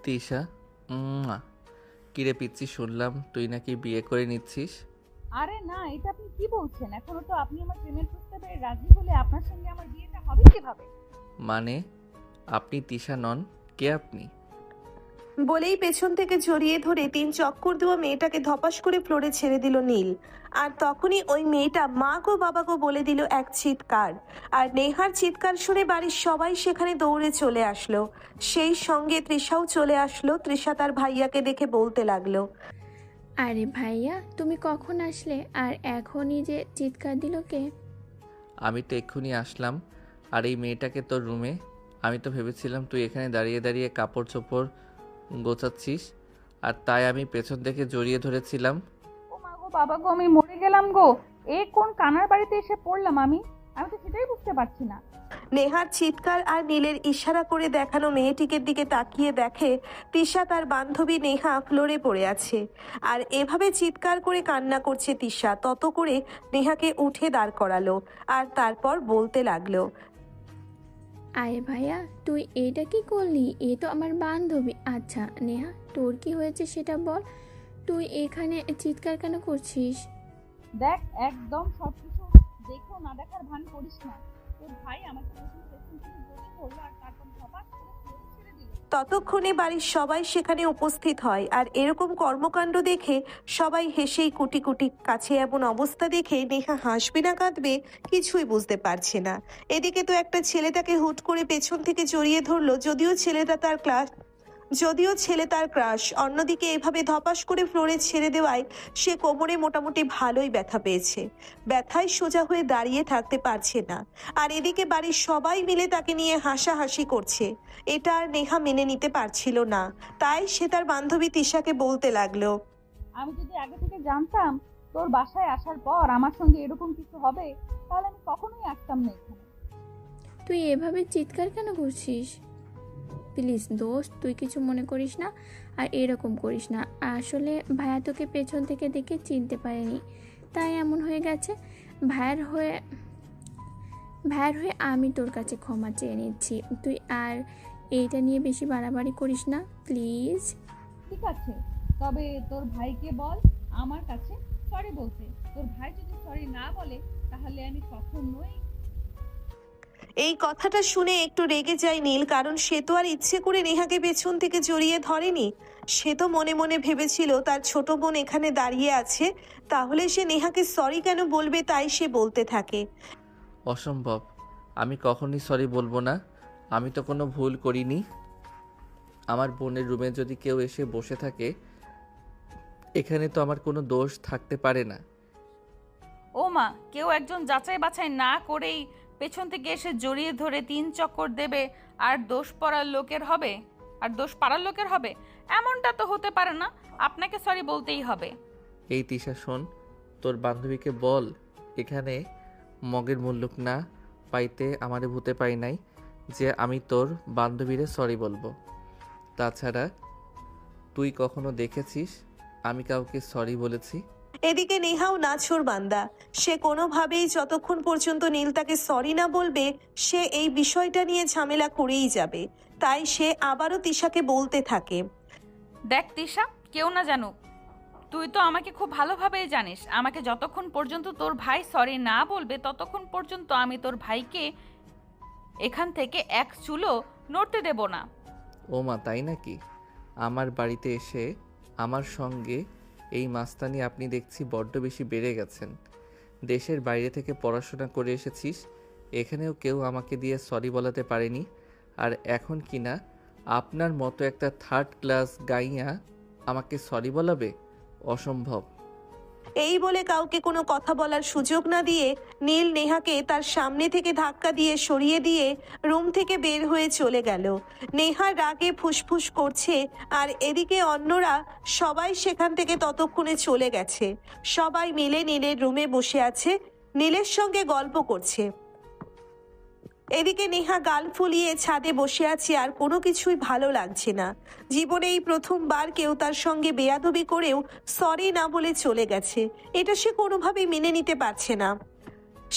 তিশা, উম্মা। কিরে পিচ্ছি, শুনলাম তুই নাকি বিয়ে করে নিচ্ছিস। আরে না, এটা আপনি কি বলছেন? এখনো তো আপনি আমার প্রেমের প্রস্তাবে রাজি হলে আপনার সঙ্গে আমার বিয়েটা হবে কিভাবে? মানে আপনি তিশা নন? কে আপনি? বলেই পেছন থেকে জড়িয়ে ধরে 3 চক্কর দেওয়া মেয়েটাকে ধপাস করে ফ্লোরে ছেড়ে দিল নীল। আর তখনই ওই মেয়েটা মা গো বাবা গো বলে দিল এক চিৎকার। আর নেহার চিৎকার শুনে বাড়ির সবাই সেখানে দৌড়ে চলে আসলো। সেই সঙ্গে তৃষাও চলে আসলো। তৃষা তার ভাইয়াকে দেখে বলতে লাগলো, আরে ভাইয়া, তুমি কখন আসলে? আর এখনই যে চিৎকার দিল কে? আমি তো এক্ষুনি আসলাম। আর এই মেয়েটাকে তোর রুমে। আমি তো ভেবেছিলাম তুই এখানে দাঁড়িয়ে দাঁড়িয়ে কাপড় চোপড় গোছাচ্ছিস, আর তাই আমি পেছন থেকে জড়িয়ে ধরেছিলাম। ও মা গো বাবা গো, আমি মরে গেলাম গো। এ কোন কানার বাড়িতে এসে পড়লাম আমি? আমি তো সেটাই বুঝতে পারছি না। নেহার চিৎকার আর নীলের ইশারা করে দেখানো মেয়েটিকে দিকে তাকিয়ে দেখে তিশা তার বান্ধবী নেহা ফ্লোরে পড়ে আছে। আর এভাবে চিৎকার করে কান্না করছে তিশা। তত করে নেহাকে উঠে দাঁড় করালো আর তারপর বলতে লাগলো, আরে ভাইয়া, তুই এটা কি করলি? এ তো আমার বান্ধবী। আচ্ছা নেহা, তোর কি হয়েছে সেটা বল। তুই এখানে চিৎকার কেন করছিস? দেখ, একদম সবকিছু দেখেও না দেখার ভান করিস না। তোর ভাই আমাকে প্রথমে পেছন থেকে জড়িয়ে ধরলো আর তারপর ধপাস করে ফ্লোরে ছেড়ে দিল। ততক্ষণে বাড়ির সবাই সেখানে উপস্থিত হয়। আর এরকম কর্মকাণ্ড দেখে সবাই হেসেই কুটি কুটি কাছে। এমন অবস্থা দেখে নেহা হাসবে না কাঁদবে কিছুই বুঝতে পারছে না। এদিকে তো একটা ছেলে তাকে হুট করে পেছন থেকে জড়িয়ে ধরলো। যদিও ছেলে তার ক্রাশ। অন্যদিকে এভাবে ধপাস করে ফ্লোরে ছেড়ে দেওয়ায় সে কোমরে মোটামুটি ভালোই ব্যথা পেয়েছে। ব্যথায় সোজা হয়ে দাঁড়িয়ে থাকতে পারছে না। আর এদিকে বাড়ির সবাই মিলে তাকে নিয়ে হাসাহাসি করছে। এটা আর নেহা মেনে নিতে পারছিল না। তাই সে তার বান্ধবী তিশাকে বলতে লাগলো, আমি যদি আগে থেকে জানতাম তোর বাসায় আসার পর আমার সঙ্গে এরকম কিছু হবে, তাহলে আমি কখনোই আসতাম না এখানে। তুই এভাবে চিৎকার কেন করছিস? প্লিজ দোস্ত, তুই কিছু মনে করিস না আর এরকম করিস না। আসলে ভাইয়া তোকে পেছন থেকে দেখে চিনতে পারেনি, তাই এমন হয়ে গেছে। ভাইয়ের হয়ে ভাইয়ের হয়ে আমি তোর কাছে ক্ষমা চেয়ে নিচ্ছি। তুই আর এইটা নিয়ে বেশি বাড়াবাড়ি করিস না প্লিজ। ঠিক আছে, তবে তোর ভাইকে বল আমার কাছে সরি বলতে। তোর ভাই যদি সরি না বলে তাহলে আমি কখনোই। এই কথাটা শুনে একটু রেগে যায় নীল। কারণ সে তো আর ইচ্ছে করে নেহাকে পেছন থেকে জড়িয়ে ধরেনি। সে তো মনে মনে ভেবেছিল তার ছোট বোন এখানে দাঁড়িয়ে আছে, তাহলে সে নেহাকে সরি কেন বলবে। তাই সে বলতে থাকে, অসম্ভব, আমি কখনই সরি বলবো না। আমি তো কোনো ভুল করিনি। আমার বোনের রুমে যদি কেউ এসে বসে থাকে, এখানে তো আমার কোনো দোষ থাকতে পারে না। ও মা, কেউ একজন যাচাই বাছাই না করেই পেছন থেকে এসে জড়িয়ে ধরে 3 চক্কর দেবে আর দোষ পাড়ার লোকের হবে? এমনটা তো হতে পারে না। আপনাকে সরি বলতেই হবে। এই তিশা শোন, তোর বান্ধবীকে বল এখানে মগের মুল্লুক না পাইতে আমারে ভূতে পাই নাই, যে আমি তোর বান্ধবীরে সরি বলবো। তাছাড়া তুই কখনো দেখেছিস আমি কাউকে সরি বলেছি? এদিকে নেহাও নাছোড় বান্দা। সে কোনোভাবেই যতক্ষণ পর্যন্ত নীল তাকে সরি না বলবে সে এই বিষয়টা নিয়ে ঝামেলা করেই যাবে। তাই সে আবারও তিশাকে বলতে থাকে, দেখ তিশা, কেউ না জানুক, তুই তো আমাকে খুব ভালোভাবেই জানিস। আমাকে যতক্ষণ পর্যন্ত তোর ভাই সরি না বলবে ততক্ষণ পর্যন্ত আমি তোর ভাইকে এখান থেকে এক চুলো নড়তে দেব না। ও মা, তাই নাকি? আমার বাড়িতে এসে আমার সঙ্গে এই মাস্তানি আপনি দেখছি বড্ড বেশি বেড়ে গেছেন। দেশের বাইরে থেকে পড়াশোনা করে এসেছিস, এখানেও কেউ আমাকে দিয়ে সরি বলাতে পারেনি, আর এখন কি না আপনার মতো একটা থার্ড ক্লাস গাইয়া আমাকে সরি বলাবে? অসম্ভব। এই বলে কাউকে কোনো কথা বলার সুযোগ না দিয়ে নীল নেহাকে তার সামনে থেকে ধাক্কা দিয়ে সরিয়ে দিয়ে রুম থেকে বের হয়ে চলে গেল। নেহা রাগে ফুসফুস করছে। আর এদিকে অন্যরা সবাই সেখান থেকে ততক্ষণে চলে গেছে। সবাই মিলে নীলের রুমে বসে আছে, নীলের সঙ্গে গল্প করছে। এদিকে নেহা গাল ফুলিয়ে ছাদে বসে আছে আর কোনো কিছুই ভালো লাগছে না। জীবনে এই প্রথমবার কেউ তার সঙ্গে বেয়াদবি করেও সরি না বলে চলে গেছে। এটা সে কোনোভাবেই মেনে নিতে পারছে না।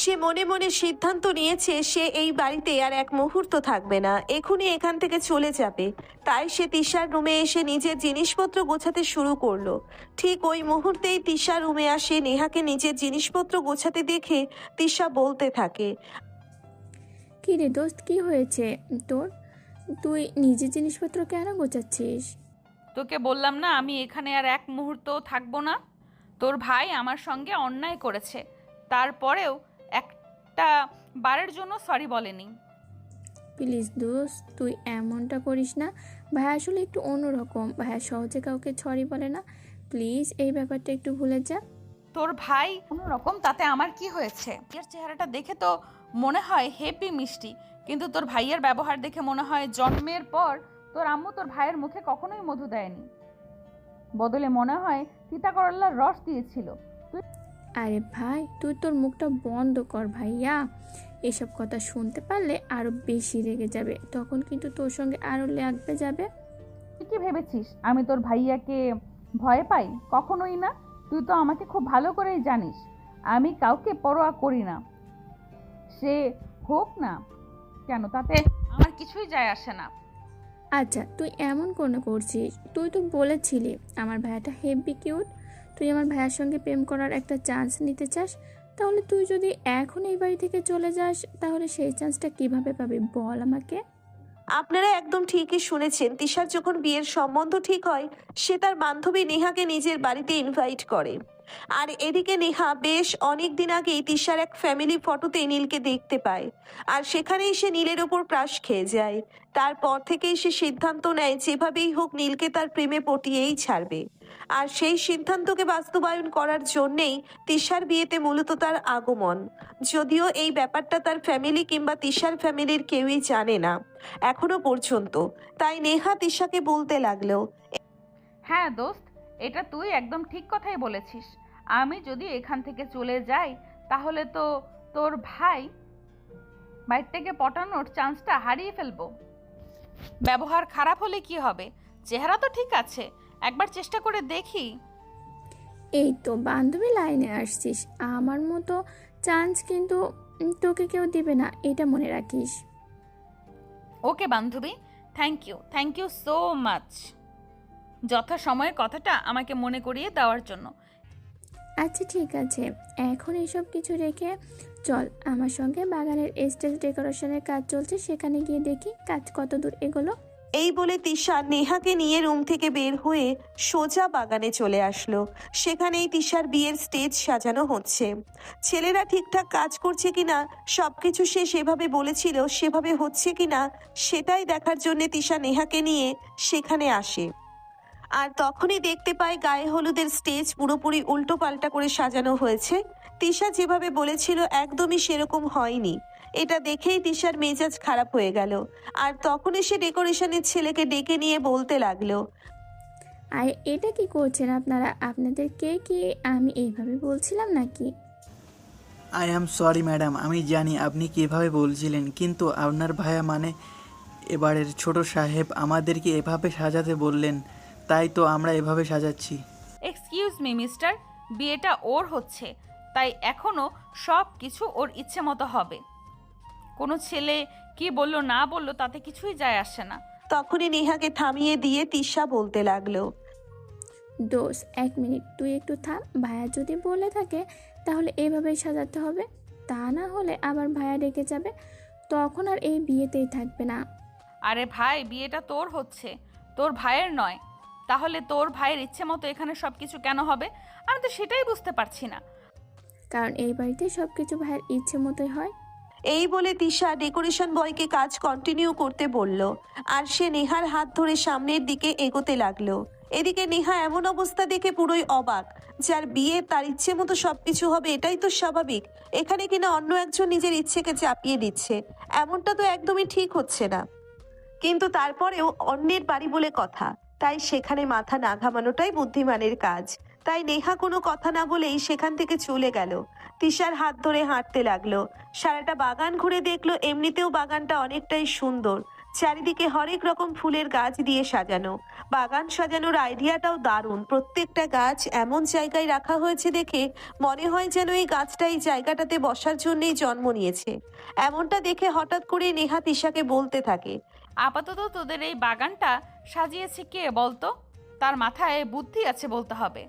সে মনে মনে সিদ্ধান্ত নিয়েছে সে এই বাড়িতে আর এক মুহূর্ত থাকবে না, এখনই এখান থেকে চলে যাবে। তাই সে তিশার রুমে এসে নিজের জিনিসপত্র গোছাতে শুরু করলো। ঠিক ওই মুহূর্তেই তিশা রুমে আসে। নেহাকে নিজের জিনিসপত্র গোছাতে দেখে তিশা বলতে থাকে, কি রে দোস্ত, কি হয়েছে তোর? তুই নিজের জিনিসপত্র কেন গোছাচ্ছিস? তোকে বললাম না আমি এখানে আর এক মুহূর্তও থাকবো না। তোর ভাই আমার সঙ্গে অন্যায় করেছে, তারপরেও একটা বারের জন্য সরি বলেনি। প্লিজ দোস্ত, তুই এমনটা করিস না। ভাইয়া আসলে একটু অন্যরকম, ভাইয়া সহজে কাউকে সরি বলে না। প্লিজ এই ব্যাপারটা একটু ভুলে যা। তোর ভাই অন্যরকম, তাতে আমার কি হয়েছে? এর চেহারাটা দেখে তো মনে হয় হেপি মিষ্টি, কিন্তু তোর ভাইয়ের ব্যবহার দেখে মনে হয় জন্মের পর তোর আম্মু তোর ভাইয়ের মুখে কখনোই মধু দেয়নি, বদলে মনে হয় তিতা করল্লার রস দিয়েছিল। আরে ভাই, তুই তোর মুখটা বন্ধ কর ভাইয়া। এসব কথা শুনতে পারলে আরো বেশি রেগে যাবে, তখন কিন্তু তোর সঙ্গে আরো লাগবে যাবে। তুই কি ভেবেছিস আমি তোর ভাইয়াকে ভয় পাই? কখনোই না। তুই তো আমাকে খুব ভালো করেই জানিস আমি কাউকে পরোয়া করি না, সে হোক না কেন তাতে আমার কিছুই যায় আসে না। আচ্ছা, তুই এমন কোনো করছিস? তুই তো বলেছিলি আমার ভাইয়াটা হেব্বি কিউট, তুই আমার ভাইয়ার সঙ্গে প্রেম করার একটা চান্স নিতে চাস। তাহলে তুই যদি এখন এই বাড়ি থেকে চলে যাস, তাহলে সেই চান্সটা কিভাবে পাবি বল আমাকে? আপনারা একদম ঠিকই শুনেছেন। তিশার যখন বিয়ের সম্বন্ধ ঠিক হয়, সে তার বান্ধবী নেহাকে নিজের বাড়িতে ইনভাইট করে। আর এদিকে নেহা বেশ অনেক দিন আগেই তিশার এক ফ্যামিলি ফটোতে নীলকে দেখতে পায়, আর সেখানেই সে নীলের ওপর ক্রাশ খেয়ে যায়। তারপর থেকেই সে সিদ্ধান্ত নেয় যেভাবেই হোক নীলকে তার প্রেমে পটিয়েই ছাড়বে। আর সেই সিদ্ধান্তকে বাস্তবায়ন করার জন্যেই তিশার বিয়েতে মূলত তার আগমন। যদিও এই ব্যাপারটা তার ফ্যামিলি কিংবা তিশার ফ্যামিলির কেউই জানে না এখনো পর্যন্ত। তাই নেহা তিশাকে বলতে লাগলো, হ্যাঁ দোস্ত, এটা তুই একদম ঠিক কথাই বলেছিস। আমি যদি এখান থেকে চলে যাই তাহলে তো তোর ভাই বাইর থেকে পটানোর চান্সটা হারিয়ে ফেলবো। ব্যবহার খারাপ হলে কি হবে? চেহারা তো ঠিক আছে, একবার চেষ্টা করে দেখি। এই তো বান্ধবী লাইনে আসছিস, আমার মতো চান্স কিন্তু তোকে কেউ দিবে না, এটা মনে রাখিস। ওকে বান্ধবী, থ্যাংক ইউ সো মাচ যথাসময়ে কথাটা আমাকে মনে করিয়ে দেওয়ার জন্য। আচ্ছা ঠিক আছে, এখন এসব কিছু রেখে চল আমার সঙ্গে। বাগানের স্টেজ ডেকোরেশনের কাজ চলছে, সেখানে গিয়ে দেখি কাজ কত দূর এগোলো। এই বলে তিশা নেহাকে নিয়ে রুম থেকে বের হয়ে সোজা বাগানে চলে আসলো। সেখানেই তিশার বিয়ের স্টেজ সাজানো হচ্ছে। ছেলেরা ঠিকঠাক কাজ করছে কিনা, সবকিছু সে সেভাবে বলেছিল সেভাবে হচ্ছে কিনা সেটাই দেখার জন্য তিশা নেহাকে নিয়ে সেখানে আসে। আর তখনই দেখতে পায় গায়ে হলুদের স্টেজ পুরোপুরি উল্টো পাল্টা করে সাজানো হয়েছে। তিশা যেভাবে বলেছিল একদমই সেরকম হয়নি। এটা দেখেই তিশার মেজাজ খারাপ হয়ে গেল। আর তখন এসে ডেকোরেশনের ছেলেকে ডেকে নিয়ে বলতে লাগলো, আর এটা কি করছেন আপনারা? আপনাদেরকে কি আমি এইভাবে বলছিলাম নাকি? আই অ্যাম সরি ম্যাডাম, আমি জানি আপনি কীভাবে বলছিলেন, কিন্তু আপনার ভাইয়া মানে এবারের ছোট সাহেব আমাদেরকে এভাবে সাজাতে বললেন, তাই তো আমরা এভাবে সাজাচ্ছি। এক্সকিউজ মি মিস্টার, বিয়েটা ওর হচ্ছে, তাই এখনো সব কিছু ওর ইচ্ছে মতো হবে। কোনো ছেলে কি বললো না বললো তাতে কিছুই যায় আসে না। তখনই নেহাকে থামিয়ে দিয়ে তিশা বলতে লাগলো, দোষ, এক মিনিট তুই একটু থাম। ভাইয়া যদি বলে থাকে তাহলে এইভাবেই সাজাতে হবে, তা না হলে আবার ভাইয়া ডেকে যাবে, তখন আর এই বিয়েতেই থাকবে না। আরে ভাই, বিয়েটা তোর হচ্ছে, তোর ভাইয়ের নয়। তাহলে তোর ভাইয়ের ইচ্ছে মতো এখানে সব কিছু কেন হবে? আমি তো সেটাই বুঝতে পারছি না। কারণ এই বাড়িতে সব কিছু ভাইয়ের ইচ্ছে মতোই হয়। এই বলে তিশা ডেকোরেশন বয়কে কাজ কন্টিনিউ করতে বলল। আর সে নেহার হাত ধরে সামনের দিকে এগোতে লাগলো। এদিকে নেহা এমন অবস্থা দেখে পুরোই অবাক। যার বিয়ে তার ইচ্ছে মতো সবকিছু হবে এটাই তো স্বাভাবিক, এখানে কিনা অন্য একজন নিজের ইচ্ছেকে চাপিয়ে দিচ্ছে। এমনটা তো একদমই ঠিক হচ্ছে না। কিন্তু তারপরেও অন্যের বাড়ি বলে কথা, তাই সেখানে মাথা না ঘামানোটাই বুদ্ধিমানের কাজ। তাই নেহা কোনো কথা না বলেই সেখান থেকে চলে গেল। তিশার হাত ধরে হাঁটতে লাগলো। সারাটা বাগান ঘুরে দেখলো এমনিতেও বাগানটা অনেকটাই সুন্দর, চারিদিকে হরেক রকম ফুলের গাছ দিয়ে সাজানো। বাগান সাজানোর আইডিয়াটাও দারুণ। প্রত্যেকটা গাছ এমন জায়গায় রাখা হয়েছে দেখে মনে হয় যেন এই গাছটা এই জায়গাটাতে বসার জন্যই জন্ম নিয়েছে। এমনটা দেখে হঠাৎ করে নেহা তিশাকে বলতে থাকে, আপাতত তোদের এই বাগানটা সাজিয়েছে কে বলতো? তার মাথায় বুদ্ধি আছে বলতে হবে।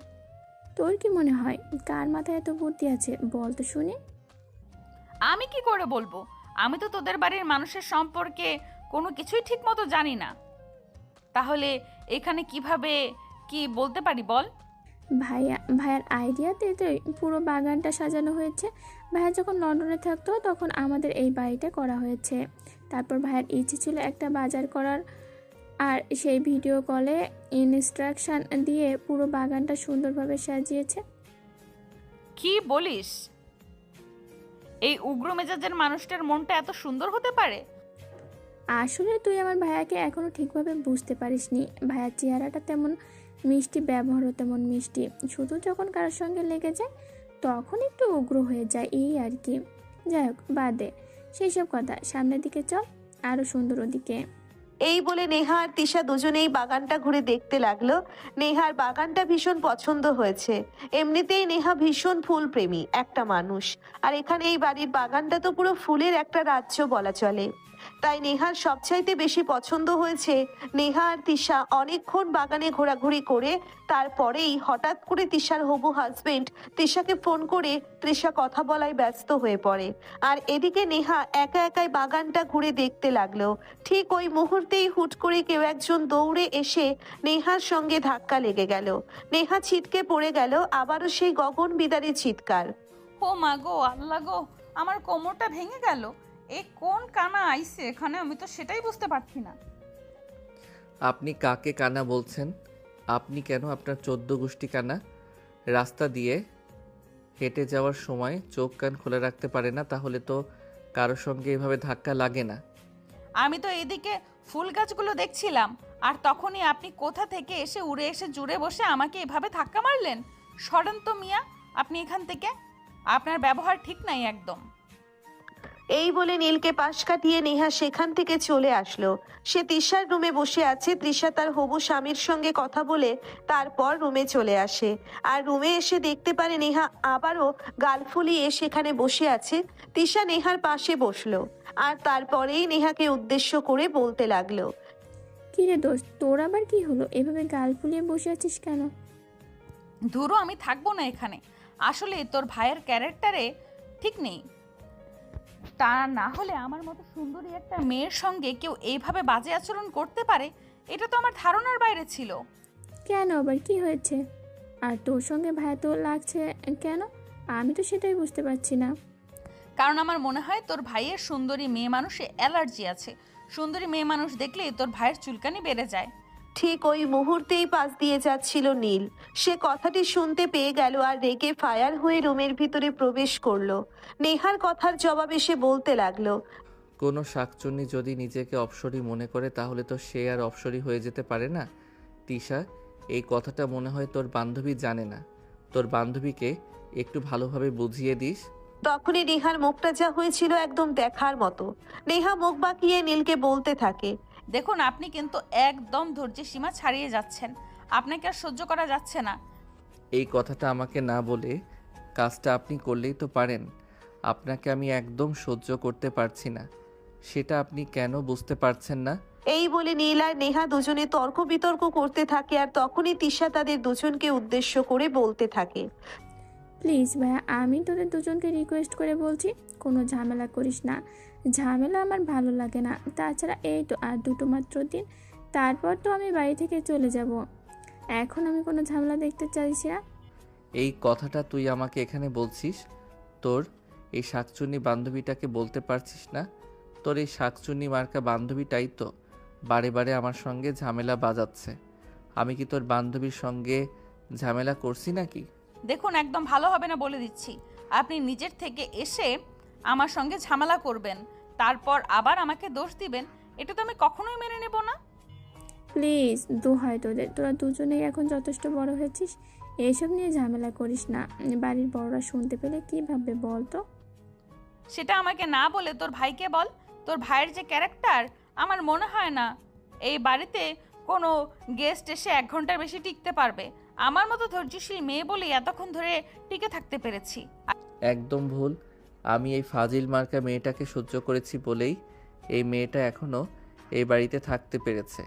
তোর কি মনে হয় কার মাথায় এত বুদ্ধি আছে বল তো শুনি? আমি কি করে বলবো? আমি তো তোদের বাড়ির মানুষের সম্পর্কে কোনো কিছুই ঠিক মতো জানি না। তাহলে এখানে কিভাবে কি বলতে পারি বল? ভাইয়ার আইডিয়াতে তো পুরো বাগানটা সাজানো হয়েছে। ভাইয়া যখন লন্ডনে থাকতো তখন আমাদের এই বাড়িটা করা হয়েছে। তারপর ভাইয়ার ইচ্ছে ছিল একটা বাজার করার, আর সেই ভিডিও কলে ইনস্ট্রাকশন দিয়ে পুরো বাগানটা সুন্দরভাবে সাজিয়েছে। কি বলিস? এই উগ্র মেজাজের মানুষটার মনটা এত সুন্দর হতে পারে? আসলে তুই আমার ভাইয়াকে এখনো ঠিকভাবে বুঝতে পারিসনি। ভাইয়ার চেহারাটা তেমন মিষ্টি, ব্যবহারও তেমন মিষ্টি, শুধু যখন কারোর সঙ্গে লেগে যায় তখন একটু উগ্র হয়ে যায়, এই আর কি। যাই হোক, বাদ দে সেই সব কথা, সামনের দিকে চল, আরো সুন্দর ওদিকে। এই বলে নেহা আর তিশা দুজনেই বাগানটা ঘুরে দেখতে লাগলো। নেহার বাগানটা ভীষণ পছন্দ হয়েছে। এমনিতেই নেহা ভীষণ ফুল প্রেমী একটা মানুষ, আর এখানে এই বাড়ির বাগানটা তো পুরো ফুলের একটা রাজ্য বলা চলে। তাই নেহার সবচাইতে বেশি পছন্দ হয়েছে। নেহা আর তিশা অনেকক্ষণ বাগানে ঘোরাঘুরি করে তারপরেই হঠাৎ করে তিশার হবু হাজবেন্ড তিশাকে ফোন করে তৃষা কথা বলায় ব্যস্ত হয়ে পড়ে। আর এদিকে নেহা একা একাই বাগানটা ঘুরে দেখতে লাগলো। ঠিক ওই মুহূর্তেই হুট করে কেউ একজন দৌড়ে এসে নেহার সঙ্গে ধাক্কা লেগে গেল। নেহা ছিটকে পড়ে গেল, আবারও সেই গগন বিদারী চিৎকার। ও মা গো, আল্লাহ গো, আমার কোমরটা ভেঙে গেল। এ কোন কানা আইছে এখানে? আমি তো সেটাই বুঝতে পারছি না। আপনি কাকে কানা বলছেন? আপনি কেন? আপনার 14 গোষ্ঠী কানা। রাস্তা দিয়ে হেঁটে যাওয়ার সময় চোখ কান খোলা রাখতে পারে না, তাহলে তো কারোর সঙ্গে এভাবে ধাক্কা লাগে না। আমি তো এদিকে ফুল গাছগুলো দেখছিলাম, আর তখনই আপনি কোথা থেকে এসে উড়ে এসে জুড়ে বসে আমাকে এভাবে ধাক্কা মারলেন। সরেন তো মিয়া আপনি এখান থেকে। আপনার ব্যবহার ঠিক নাই একদম। এই বলে নীলকে পাশ কাটিয়ে নেহা সেখান থেকে চলে আসলো। সে তৃষার রুমে বসে আছে। তৃষা তার হবু স্বামীর সঙ্গে কথা বলে তারপর রুমে চলে আসে, আর রুমে এসে দেখতে পারে নেহা আবারও গাল ফুলিয়ে সেখানে বসে আছে। তৃষা নেহার পাশে বসলো, আর তারপরেই নেহাকে উদ্দেশ্য করে বলতে লাগলো, কি রে দোস্ত, তোর আবার কি হলো? এভাবে গাল ফুলিয়ে বসে আছিস কেন? ধুরো, আমি থাকবো না এখানে। আসলে তোর ভাইয়ের ক্যারেক্টারে ঠিক নেই। তা না হলে আমার মতো সুন্দরী একটা মেয়ের সঙ্গে কেউ এইভাবে বাজে আচরণ করতে পারে, এটা তো আমার ধারণার বাইরে ছিল। কেন আবার কি হয়েছে? আর তোর সঙ্গে ভাইয়া তো লাগছে কেন? আমি তো সেটাই বুঝতে পারছি না। কারণ আমার মনে হয় তোর ভাইয়ের সুন্দরী মেয়ে মানুষে অ্যালার্জি আছে। সুন্দরী মেয়ে মানুষ দেখলেই তোর ভাইয়ের চুলকানি বেড়ে যায়। ঠিক ওই মুহূর্তেই পাশ দিয়ে যাচ্ছিল নীল। সে কথাটি শুনতে পেয়ে গেল আর রেগে ফায়ার হয়ে রুমের ভিতরে প্রবেশ করলো। নেহার কথার জবাবে সে বলতে লাগলো, কোনো শাকচুন্নি যদি নিজেকে অপসরী মনে করে তাহলে তো সে আর অপসরী হয়ে যেতে পারে না। তিশা, এই কথাটা মনে হয় তোর বান্ধবী জানে না। তোর বান্ধবীকে একটু ভালোভাবে বুঝিয়ে দিস। তখনই নেহার মুখটা যা হয়েছিল একদম দেখার মতো। নেহা মুখ বাঁকিয়ে নীলকে বলতে থাকে, দেখুন, আপনি কিন্তু একদম ধৈর্যের সীমা ছাড়িয়ে যাচ্ছেন। আপনাকে আর সহ্য করা যাচ্ছে না। এই কথাটা আমাকে না বলে কাজটা আপনি করলেই তো পারেন। আপনাকে আমি একদম সহ্য করতে পারছি না, সেটা আপনি কেন বুঝতে পারছেন না? এই বলে নীল আর নেহা দুজনে তর্ক বিতর্ক করতে থাকে। আর তখনই তিশা তাদের দুজনকে উদ্দেশ্য করে বলতে থাকে, প্লিজ ভাইয়া, আমি তোদের দুজনকে রিকোয়েস্ট করে বলছি, কোনো ঝামেলা করিস না। ঝামেলা আমার ভালো লাগে না। তাছাড়া এই তো আর দুটো মাত্র দিন, তারপর তো আমি বাড়ি থেকে চলে যাব। এখন আমি কোনো ঝামেলা দেখতে চাইছি না। এই কথাটা তুই আমাকে এখানে বলছিস? তোর এই শাকচুন্নি বান্ধবীটাকে বলতে পারছিস না? তোর এই শাকচুন্নি মার্কা বান্ধবীটাই তো বারে বারে আমার সঙ্গে ঝামেলা বাজাচ্ছে। আমি কি তোর বান্ধবীর সঙ্গে ঝামেলা করছি নাকি? দেখুন, একদম ভালো হবে না বলে দিচ্ছি। আপনি নিজের থেকে এসে আমার সঙ্গে ঝামেলা করবেন, তারপর আবার আমাকে দোষ দিবেন, এটা তো আমি কখনোই মেনে নেব না। প্লিজ দোহাই তোদের, তোরা দুজনেই এখন যথেষ্ট বড় হয়েছিস, এইসব নিয়ে ঝামেলা করিস না। বাড়ির বড়রা শুনতে পেলে কী ভাববে বল তো? সেটা আমাকে না বলে তোর ভাইকে বল। তোর ভাইয়ের যে ক্যারেক্টার আমার মনে হয় না এই বাড়িতে কোনো গেস্ট এসে 1 ঘন্টার বেশি টিকতে পারবে। আমার মতো ধৈর্যশীল মেয়ে বলেই এতক্ষণ ধরে টিকে থাকতে পেরেছি। একদম ভুল। আমি এই ফাজিল মার্কা মেয়েটাকে সহ্য করেছি বলেই এই মেয়েটা এখনও এই বাড়িতে থাকতে পেরেছে।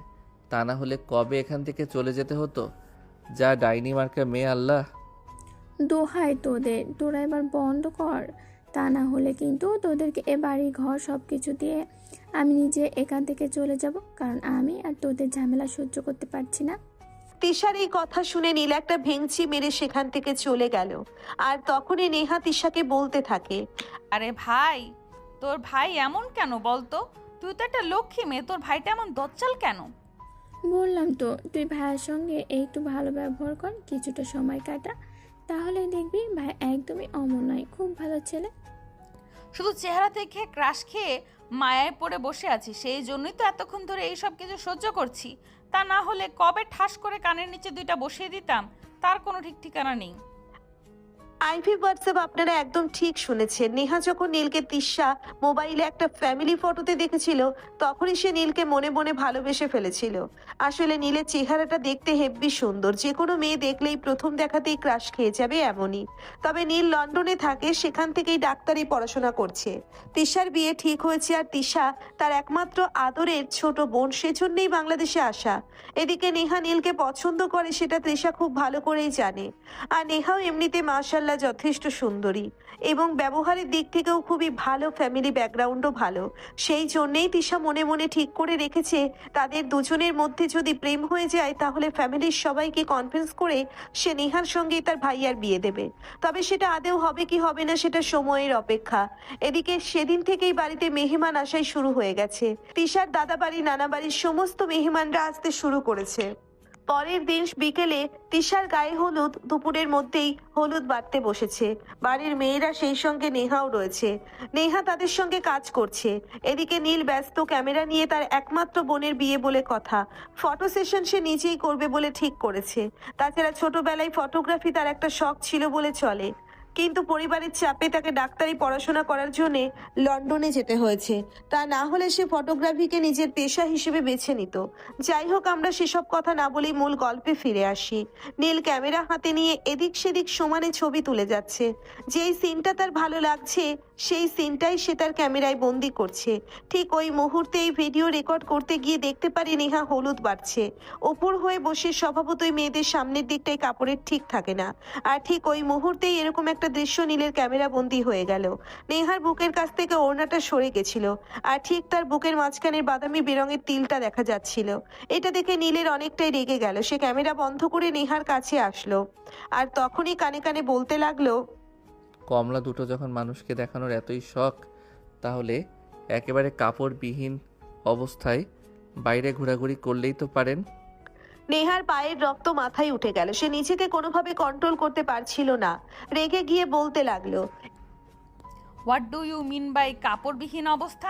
তা না হলে কবে এখান থেকে চলে যেতে হতো। যা ডাইনি মার্কা মেয়ে আল্লাহ। দোহাই তোদের, তোরা এবার বন্ধ কর, তা না হলে কিন্তু তোদেরকে এ বাড়ি ঘর সব কিছু দিয়ে আমি নিজে এখান থেকে চলে যাব, কারণ আমি আর তোদের ঝামেলা সহ্য করতে পারছি না। তিশার এই কথা শুনে নীল একটা ভেঙচি মেরে সেখান থেকে চলে গেল। আর তখনই নেহা তিশাকে বলতে থাকে, আরে ভাই, তোর ভাই এমন কেন বলতো? তুই তো একটা লক্ষ্মী মেয়ে, তোর ভাইটা এমন দজ্জাল কেন? বললাম তো, তুই ভাইয়ের সঙ্গে একটু ভালো ব্যবহার কর, কিছুটা সময় কাটা, তাহলে দেখবি ভাই একদমই অমন নয়, খুব ভালো ছেলে। শুধু চেহারা থেকে ক্রাশ খেয়ে মায়ায় পড়ে বসে আছি, সেই জন্যই তো এতক্ষণ ধরে এইসব কিছু সহ্য করছি। তা না হলে কবে ঠাস করে কানের নিচে 2টা বসিয়ে দিতাম, তার কোনো ঠিক ঠিকানা নেই। আইভি হোয়াটসঅ্যাপ, আপনারা একদম ঠিক শুনেছেন। নেহা যখন নীলকে তিশা মোবাইলে একটা ফ্যামিলি ফটোতে দেখেছিল, তখনই সে নীলকে মনে মনে ভালোবেসে ফেলেছিল। আসলে নীলের চেহারাটা দেখতে হেব্বি সুন্দর, যে কোনো মেয়ে দেখলেই প্রথম দেখাতেই ক্রাশ খেয়ে যাবে এমনই। তবে নীল লন্ডনে থাকে, সেখান থেকেই ডাক্তারি পড়াশোনা করছে। তিশার বিয়ে ঠিক হয়েছে, আর তিশা তার একমাত্র আদরের ছোট বোন, সেজন্যই বাংলাদেশে আসা। এদিকে নেহা নীলকে পছন্দ করে, সেটা তৃষা খুব ভালো করেই জানে। আর নেহাও এমনিতে মাশাল্লাহ যথেষ্ট সুন্দরী, এবং ব্যবহারের দিক থেকেও খুবই ভালো, ফ্যামিলি ব্যাকগ্রাউন্ডও ভালো। সেই জন্যেই তিশা মনে মনে ঠিক করে রেখেছে, তাদের দুজনের মধ্যে যদি প্রেম হয়ে যায়, তাহলে ফ্যামিলির সবাইকে কনভিন্স করে সে নেহার সঙ্গেই তার ভাইয়ার বিয়ে দেবে। তবে সেটা আদেও হবে কি হবে না, সেটা সময়ের অপেক্ষা। এদিকে সেদিন থেকেই বাড়িতে মেহমান আসাই শুরু হয়ে গেছে। তিশার দাদা বাড়ি, নানা বাড়ির সমস্ত মেহমানরা আসতে শুরু করেছে। পরের দিন বিকেলে তিশার গায়ে হলুদ, দুপুরের মধ্যেই হলুদ বাড়তে বসেছে। বাড়ির মেয়েরা, সেই সঙ্গে নেহাও রয়েছে। নেহা তাদের সঙ্গে কাজ করছে। এদিকে নীল ব্যস্ত, ক্যামেরা নিয়ে, তার একমাত্র বোনের বিয়ে বলে কথা। ফটো সেশন সে নিজেই করবে বলে ঠিক করেছে। তাছাড়া ছোটবেলায় ফটোগ্রাফি তার একটা শখ ছিল বলে চলে, কিন্তু পরিবারের চাপে তাকে ডাক্তারি পড়াশোনা করার জন্য লন্ডনে যেতে হয়েছে। তা না হলে সে ফটোগ্রাফিকে নিজের পেশা হিসেবে বেছে নিত। যাই হোক, আমরা সেসব কথা না বলেই মূল গল্পে ফিরে আসি। নীল ক্যামেরা হাতে নিয়ে এদিক সেদিক সমানে ছবি তুলে যাচ্ছে। যেই সিনটা তার ভালো লাগছে, সেই সিনটাই সে তার ক্যামেরায় বন্দি করছে। ঠিক ওই মুহূর্তে এই ভিডিও রেকর্ড করতে গিয়ে দেখতে পারি নেহা হলুদ বাড়ছে। ওপর হয়ে বসে, স্বভাবতই মেয়েদের সামনের দিকটাই কাপড়ের ঠিক থাকে না। আর ঠিক ওই মুহূর্তেই এরকম একটা দৃশ্য নীলের ক্যামেরা বন্দি হয়ে গেল। নেহার বুকের কাছ থেকে ওড়নাটা সরে গেছিল, আর ঠিক তার বুকের মাঝখানের বাদামি বেরঙের তিলটা দেখা যাচ্ছিল। এটা দেখে নীলের অনেকটাই রেগে গেল। সে ক্যামেরা বন্ধ করে নেহার কাছে আসলো, আর তখনই কানে কানে বলতে লাগলো, কমলা দুটো যখন মানুষকে দেখানোর এতই শখ, তাহলে একেবারে কাপড়বিহীন অবস্থায় বাইরে ঘোরাঘুরি করলেই তো পারেন। নেহার পায়ের রক্ত মাথায় উঠে গেল। সে নিজেকে কোনোভাবে কন্ট্রোল করতে পারছিল না। রেগে গিয়ে বলতে লাগলো, what do you mean by কাপড়বিহীন অবস্থা?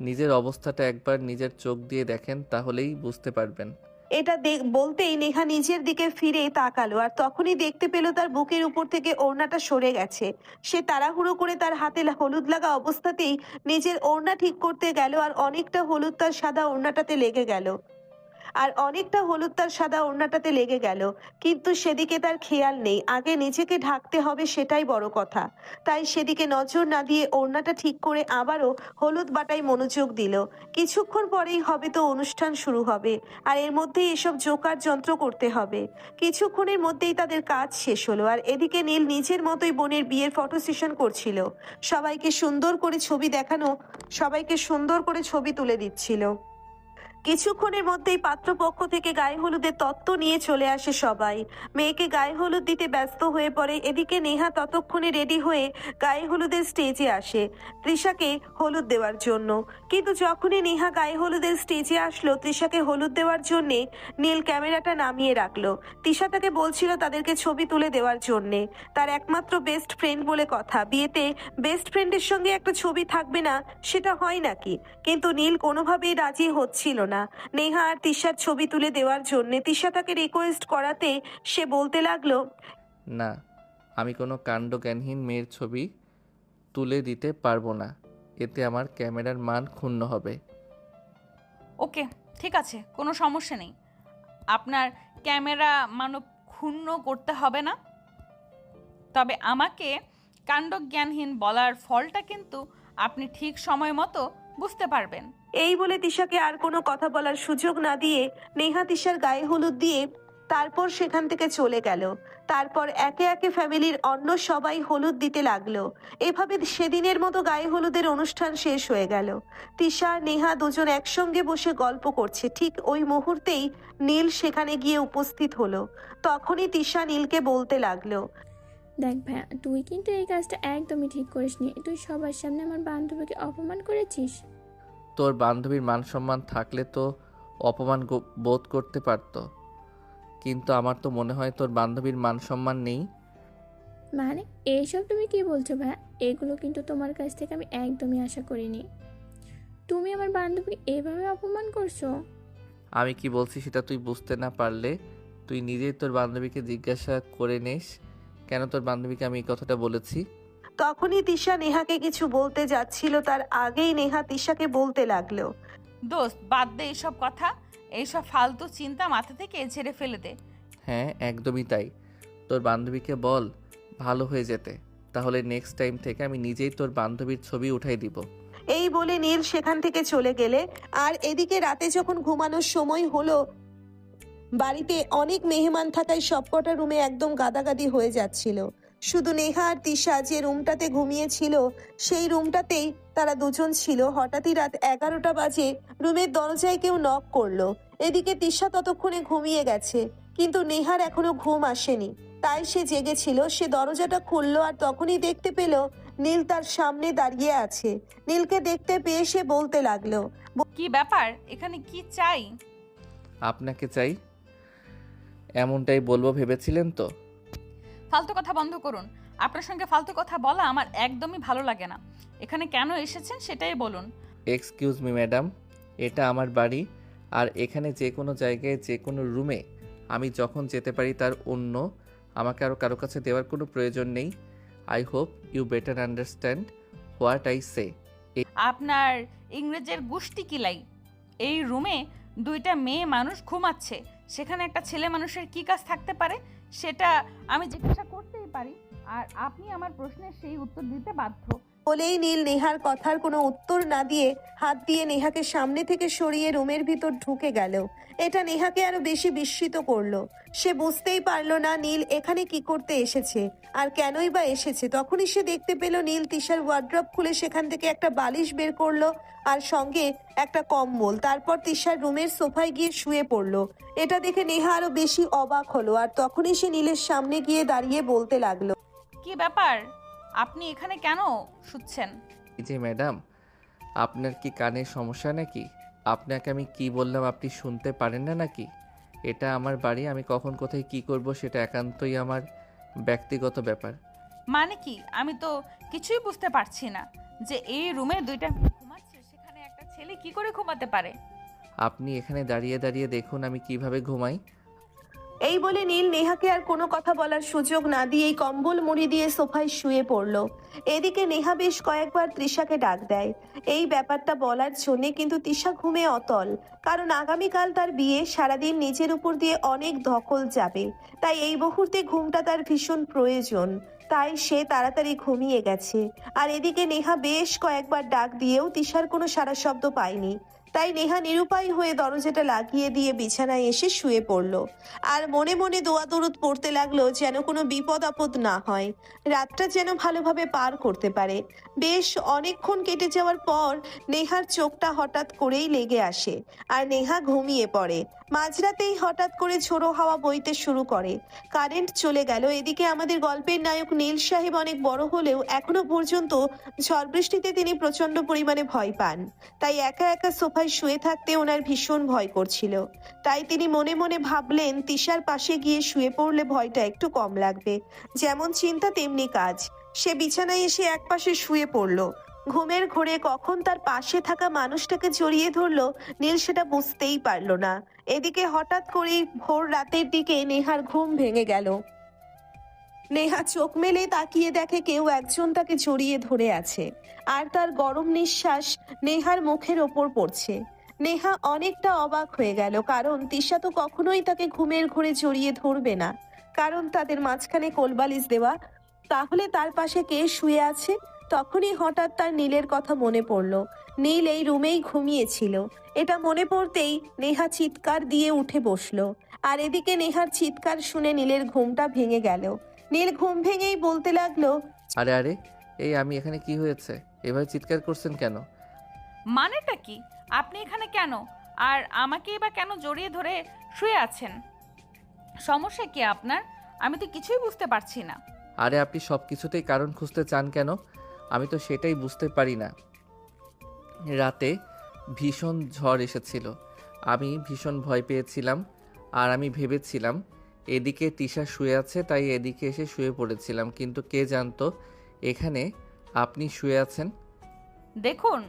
নিজের অবস্থাটা একবার নিজের চোখ দিয়ে দেখেন, তাহলেই বুঝতে পারবেন। এটা বলতেই নেহা নিজের দিকে ফিরে তাকালো, আর তখনই দেখতে পেল তার বুকের উপর থেকে ওড়নাটা সরে গেছে। সে তাড়াহুড়ো করে তার হাতে হলুদ লাগা অবস্থাতেই নিজের ওড়না ঠিক করতে গেল, আর অনেকটা হলুদ তার সাদা ওড়নাটাতে লেগে গেল। কিন্তু সেদিকে তার খেয়াল নেই। আগে নিজেকে ঢাকতে হবে, সেটাই বড় কথা। তাই সেদিকে নজর না দিয়ে ওড়নাটা ঠিক করে আবারও হলুদ বাটায় মনোযোগ দিল। কিছুক্ষণ পরেই হবে তো অনুষ্ঠান শুরু হবে, আর এর মধ্যেই এসব জোকার যন্ত্র করতে হবে। কিছুক্ষণের মধ্যেই তাদের কাজ শেষ হলো, আর এদিকে নীল নিজের মতোই বোনের বিয়ের ফটো সেশন করছিল। সবাইকে সুন্দর করে ছবি তুলে দিচ্ছিল। কিছুক্ষণের মধ্যেই পাত্রপক্ষ থেকে গায়ে হলুদের তত্ত্ব নিয়ে চলে আসে সবাই। মেয়েকে গায়ে হলুদ দিতে ব্যস্ত হয়ে পড়ে। এদিকে নেহা ততক্ষণে রেডি হয়ে গায়ে হলুদের স্টেজে আসে তৃষাকে হলুদ দেওয়ার জন্য। কিন্তু যখনই নেহা গায়ে হলুদের স্টেজে আসলো তৃষাকে হলুদ দেওয়ার জন্যে, নীল ক্যামেরাটা নামিয়ে রাখলো। তৃষা তাকে বলছিল তাদেরকে ছবি তুলে দেওয়ার জন্যে। তার একমাত্র বেস্ট ফ্রেন্ড বলে কথা, বিয়েতে বেস্ট ফ্রেন্ডের সঙ্গে একটা ছবি থাকবে না, সেটা হয় নাকি? কিন্তু নীল কোনোভাবেই রাজি হচ্ছিল না নেহা আর তিশার ছবি তুলে দেওয়ার জন্য। তিশা তাকে রিকোয়েস্ট করাতে সে বলতে লাগলো, না, আমি কোনো কাণ্ডজ্ঞানহীন মেয়ের ছবি তুলে দিতে পারবো না, এতে আমার ক্যামেরার মান ক্ষুণ্ণ হবে। ওকে, ঠিক আছে, কোনো সমস্যা নেই। আপনার ক্যামেরা মানব ক্ষুণ্ণ করতে হবে না। তবে আমাকে কাণ্ডজ্ঞানহীন বলার ফলটা কিন্তু আপনি ঠিক সময় মতো বুঝতে পারবেন। এই বলে তিশাকে আর কোনো কথা বলার সুযোগ না দিয়ে নেহা তিশার গায়ে হলুদ দিয়ে তারপর সেখান থেকে চলে গেল। তারপর একে একে ফ্যামিলির অন্য সবাই হলুদ দিতে লাগলো। এভাবে সেদিনের মতো গায়ে হলুদের অনুষ্ঠান শেষ হয়ে গেল। তিশা আর নেহা দুজন একসঙ্গে বসে গল্প করছে। ঠিক ওই মুহূর্তেই নীল সেখানে গিয়ে উপস্থিত হলো। তখনই তিশা নীলকে বলতে লাগলো, দেখ ভাইয়া, তুই কিন্তু এই কাজটা একদমই ঠিক করিসনি। তুই সবার সামনে আমার বান্ধবীকে অপমান করেছিস। তোর বান্ধবীর মান সম্মান থাকলে তো অপমান বোধ করতে পারতো, কিন্তু আমার তো মনে হয় তোর বান্ধবীর মান সম্মান নেই। মানে এইসব তুমি কি বলছো ভাইয়া? এগুলো কিন্তু তোমার কাছ থেকে আমি একদমই আশা করিনি। তুমি আমার বান্ধবীকে এভাবে অপমান করছো। আমি কি বলছি সেটা তুই বুঝতে না পারলে তুই নিজেই তোর বান্ধবীকে জিজ্ঞাসা করে নিস কেন তোর বান্ধবীকে আমি এই কথাটা বলেছি। তখনই তিশা নেহাকে কিছু বলতে যাচ্ছিল, তার আগেই নেহা তিশাকে বলতে লাগলো, দোস্ত, বাদ দে এইসব কথা, এইসব ফালতু চিন্তা মাথা থেকে ঝেড়ে ফেলে দে। হ্যাঁ, একদমই তাই। তোর বান্ধবীকে বল ভালো হয়ে যেতে, তাহলে নেক্সট টাইম থেকে আমি নিজেই তোর বান্ধবীর ছবি উঠাই দিব। এই বলে নীল সেখান থেকে চলে গেলে। আর এদিকে রাতে যখন ঘুমানোর সময় হলো, বাড়িতে অনেক মেহমান থাকায় সবকটা রুমে একদম গাদাগাদি হয়ে যাচ্ছিল। শুধু নেহা আর তিশা যে রুমটাতে ঘুমিয়েছিল সেই রুমটাতেই তারা দুজন ছিল। হঠাৎই রাত 11টা বাজে রুমের দরজায় কেউ নক করলো। এদিকে তিশা ততক্ষণে ঘুমিয়ে গেছে, কিন্তু নেহার এখনো ঘুম আসেনি, তাই সে জেগেছিল। সে দরজাটা খুললো আর তখনই দেখতে পেল নীল তার সামনে দাঁড়িয়ে আছে। নীলকে দেখতে পেয়ে সে বলতে লাগলো, কি ব্যাপার, এখানে কি চাই? আপনাকে চাই, এমনটাই বলবো ভেবেছিলেন তো? ফালতু কথা বন্ধ করুন। আপনার সঙ্গে ফালতু কথা বলা আমার একদমই ভালো লাগে না। এখানে কেন এসেছেন সেটাই বলুন। এক্সকিউজ মি ম্যাডাম, এটা আমার বাড়ি, আর এখানে যে কোনো জায়গায় যে কোনো রুমে আমি যখন যেতে পারি তার অন্য আমাকে আরও কারো কাছে দেওয়ার কোনো প্রয়োজন নেই। I hope you better understand what I say. আপনার ইংরেজের গুষ্টি কিলাই। এই রুমে দুইটা মেয়ে মানুষ ঘুমাচ্ছে, সেখানে একটা ছেলে মানুষের কি কাজ থাকতে পারে সেটা আমি জিজ্ঞাসা করতেই পারি, আর আপনি আমার প্রশ্নের সেই উত্তর দিতে বাধ্য। বলেই নীল নেহার কথার কোনো উত্তর না দিয়ে হাত দিয়ে নেহাকে সামনে থেকে সরিয়ে রুমের ভিতর ঢুকে গেল। এটা নেহাকে আরো বেশি বিস্মিত করলো। সে বুঝতেই পারলো না নীল এখানে কি করতে এসেছে আর কেনই বা এসেছে। তখনই সে দেখতে পেল নীল তিশার ওয়ার্ড্রপ খুলে সেখান থেকে একটা বালিশ বের করলো আর সঙ্গে একটা কম্বল। তারপর তিশার রুমের সোফায় গিয়ে শুয়ে পড়লো। এটা দেখে নেহা আরো বেশি অবাক হলো আর তখনই সে নীলের সামনে গিয়ে দাঁড়িয়ে বলতে লাগলো, কি ব্যাপার, আপনি এখানে কেন শুচ্ছেন? এই যে ম্যাডাম, আপনার কি কানের সমস্যা নাকি? আপনাকে আমি কি বললাম আপনি শুনতে পারেন না নাকি? এটা আমার বাড়ি, আমি কখন কোথায় কি করব সেটা একান্তই আমার ব্যক্তিগত ব্যাপার। মানে কি, আমি তো কিছুই বুঝতে পারছি না। যে এই রুমে দুইটা মেয়ে ঘুমাচ্ছে সেখানে একটা ছেলে কি করে ঘুমাতে পারে? আপনি এখানে দাঁড়িয়ে দাঁড়িয়ে দেখুন আমি কিভাবে ঘুমাই। এই বলে নীল নেহাকে আর কোনো কথা বলার সুযোগ না দিয়েই কম্বল মুড়ি দিয়ে সোফায় শুয়ে পড়লো। এদিকে নেহা বেশ কয়েকবার তৃষাকে ডাক দেয় এই ব্যাপারটা বলার জন্যে, কিন্তু তৃষা ঘুমে অতল, কারণ আগামীকাল তার বিয়ে। সারাদিন নিজের উপর দিয়ে অনেক ধকল যাবে, তাই এই মুহূর্তে ঘুমটা তার ভীষণ প্রয়োজন। তাই সে তাড়াতাড়ি ঘুমিয়ে গেছে। আর এদিকে নেহা বেশ কয়েকবার ডাক দিয়েও তৃষার কোনো সাড়া শব্দ পায়নি। তাই নেহা নিরুপায় হয়ে দরজাটা লাগিয়ে দিয়ে বিছানায় এসে শুয়ে পড়ল আর মনে মনে দোয়া দরুদ পড়তে লাগলো যেন কোনো বিপদ আপদ না হয়, রাতটা যেন ভালোভাবে পার করতে পারে। বেশ অনেকক্ষণ কেটে যাওয়ার পর নেহার চোখটা হঠাৎ করেই লেগে আসে আর নেহা ঘুমিয়ে পড়ে। মাঝরাতেই হঠাৎ করে ঝোড়ো হাওয়া বইতে শুরু করে, কারেন্ট চলে গেল। এদিকে আমাদের গল্পের নায়ক নীল সাহেব অনেক বড় হলেও এখনো পর্যন্ত ঝড় বৃষ্টিতে তিনি প্রচন্ড পরিমাণে ভয় পান। তাই একা একা সোফায় শুয়ে থাকতে ওনার ভীষণ ভয় করছিল। তাই তিনি মনে মনে ভাবলেন তিশার পাশে গিয়ে শুয়ে পড়লে ভয়টা একটু কম লাগবে। যেমন চিন্তা তেমনি কাজ। সে বিছানায় এসে একপাশে শুয়ে পড়ল। ঘুমের ঘোরে কখন তার পাশে থাকা মানুষটাকে জড়িয়ে ধরলো নীল সেটা বুঝতেই পারলো না। এদিকে হঠাৎ করেই ভোর রাতের দিকে নেহার ঘুম ভেঙে গেল। নেহা চোখ মেলে তাকিয়ে দেখে কেউ একজন তাকে জড়িয়ে ধরে আছে আর তার গরম নিঃশ্বাস নেহার মুখের ওপর পড়ছে। নেহা অনেকটা অবাক হয়ে গেল, কারণ তিশা তো কখনোই তাকে ঘুমের ঘোরে জড়িয়ে ধরবে না, কারণ তাদের মাঝখানে কোলবালিশ দেওয়া। তাহলে তার পাশে কে শুয়ে আছে? তখনই হঠাৎ তার নীলের কথা মনে পড়ল। নীল এই রুমেই ঘুমিয়েছিল। এটা মনে পড়তেই নেহা চিৎকার দিয়ে উঠে বসলো। আর এদিকে নেহার চিৎকার শুনে নীলের ঘুমটা ভেঙে গেল। নীল ঘুম ভেঙেই বলতে লাগলো, আরে আরে, এই আমি এখানে কি হয়েছে? এভাবে চিৎকার করছেন কেন? মানেটা কি? আপনি এখানে কেন? আর আমাকেই বা কেন জড়িয়ে ধরে শুয়ে আছেন? সমস্যা কি আপনার? আমি তো কিছুই বুঝতে পারছি না। আরে আপনি সব কিছুতেই কারণ খুঁজতে চান কেন? আমি তো সেটাই বুঝতে পারি না। রাতে ভীষণ ঝড় এসেছিল, আমি ভীষণ ভয় পেয়েছিলাম। আর আমি ভেবেছিলাম এদিকে তিশা শুয়ে আছে, তাই এদিকে এসে শুয়ে পড়েছিলাম, কিন্তু কে জানতো এখানে আপনি শুয়ে আছেন। দেখুন,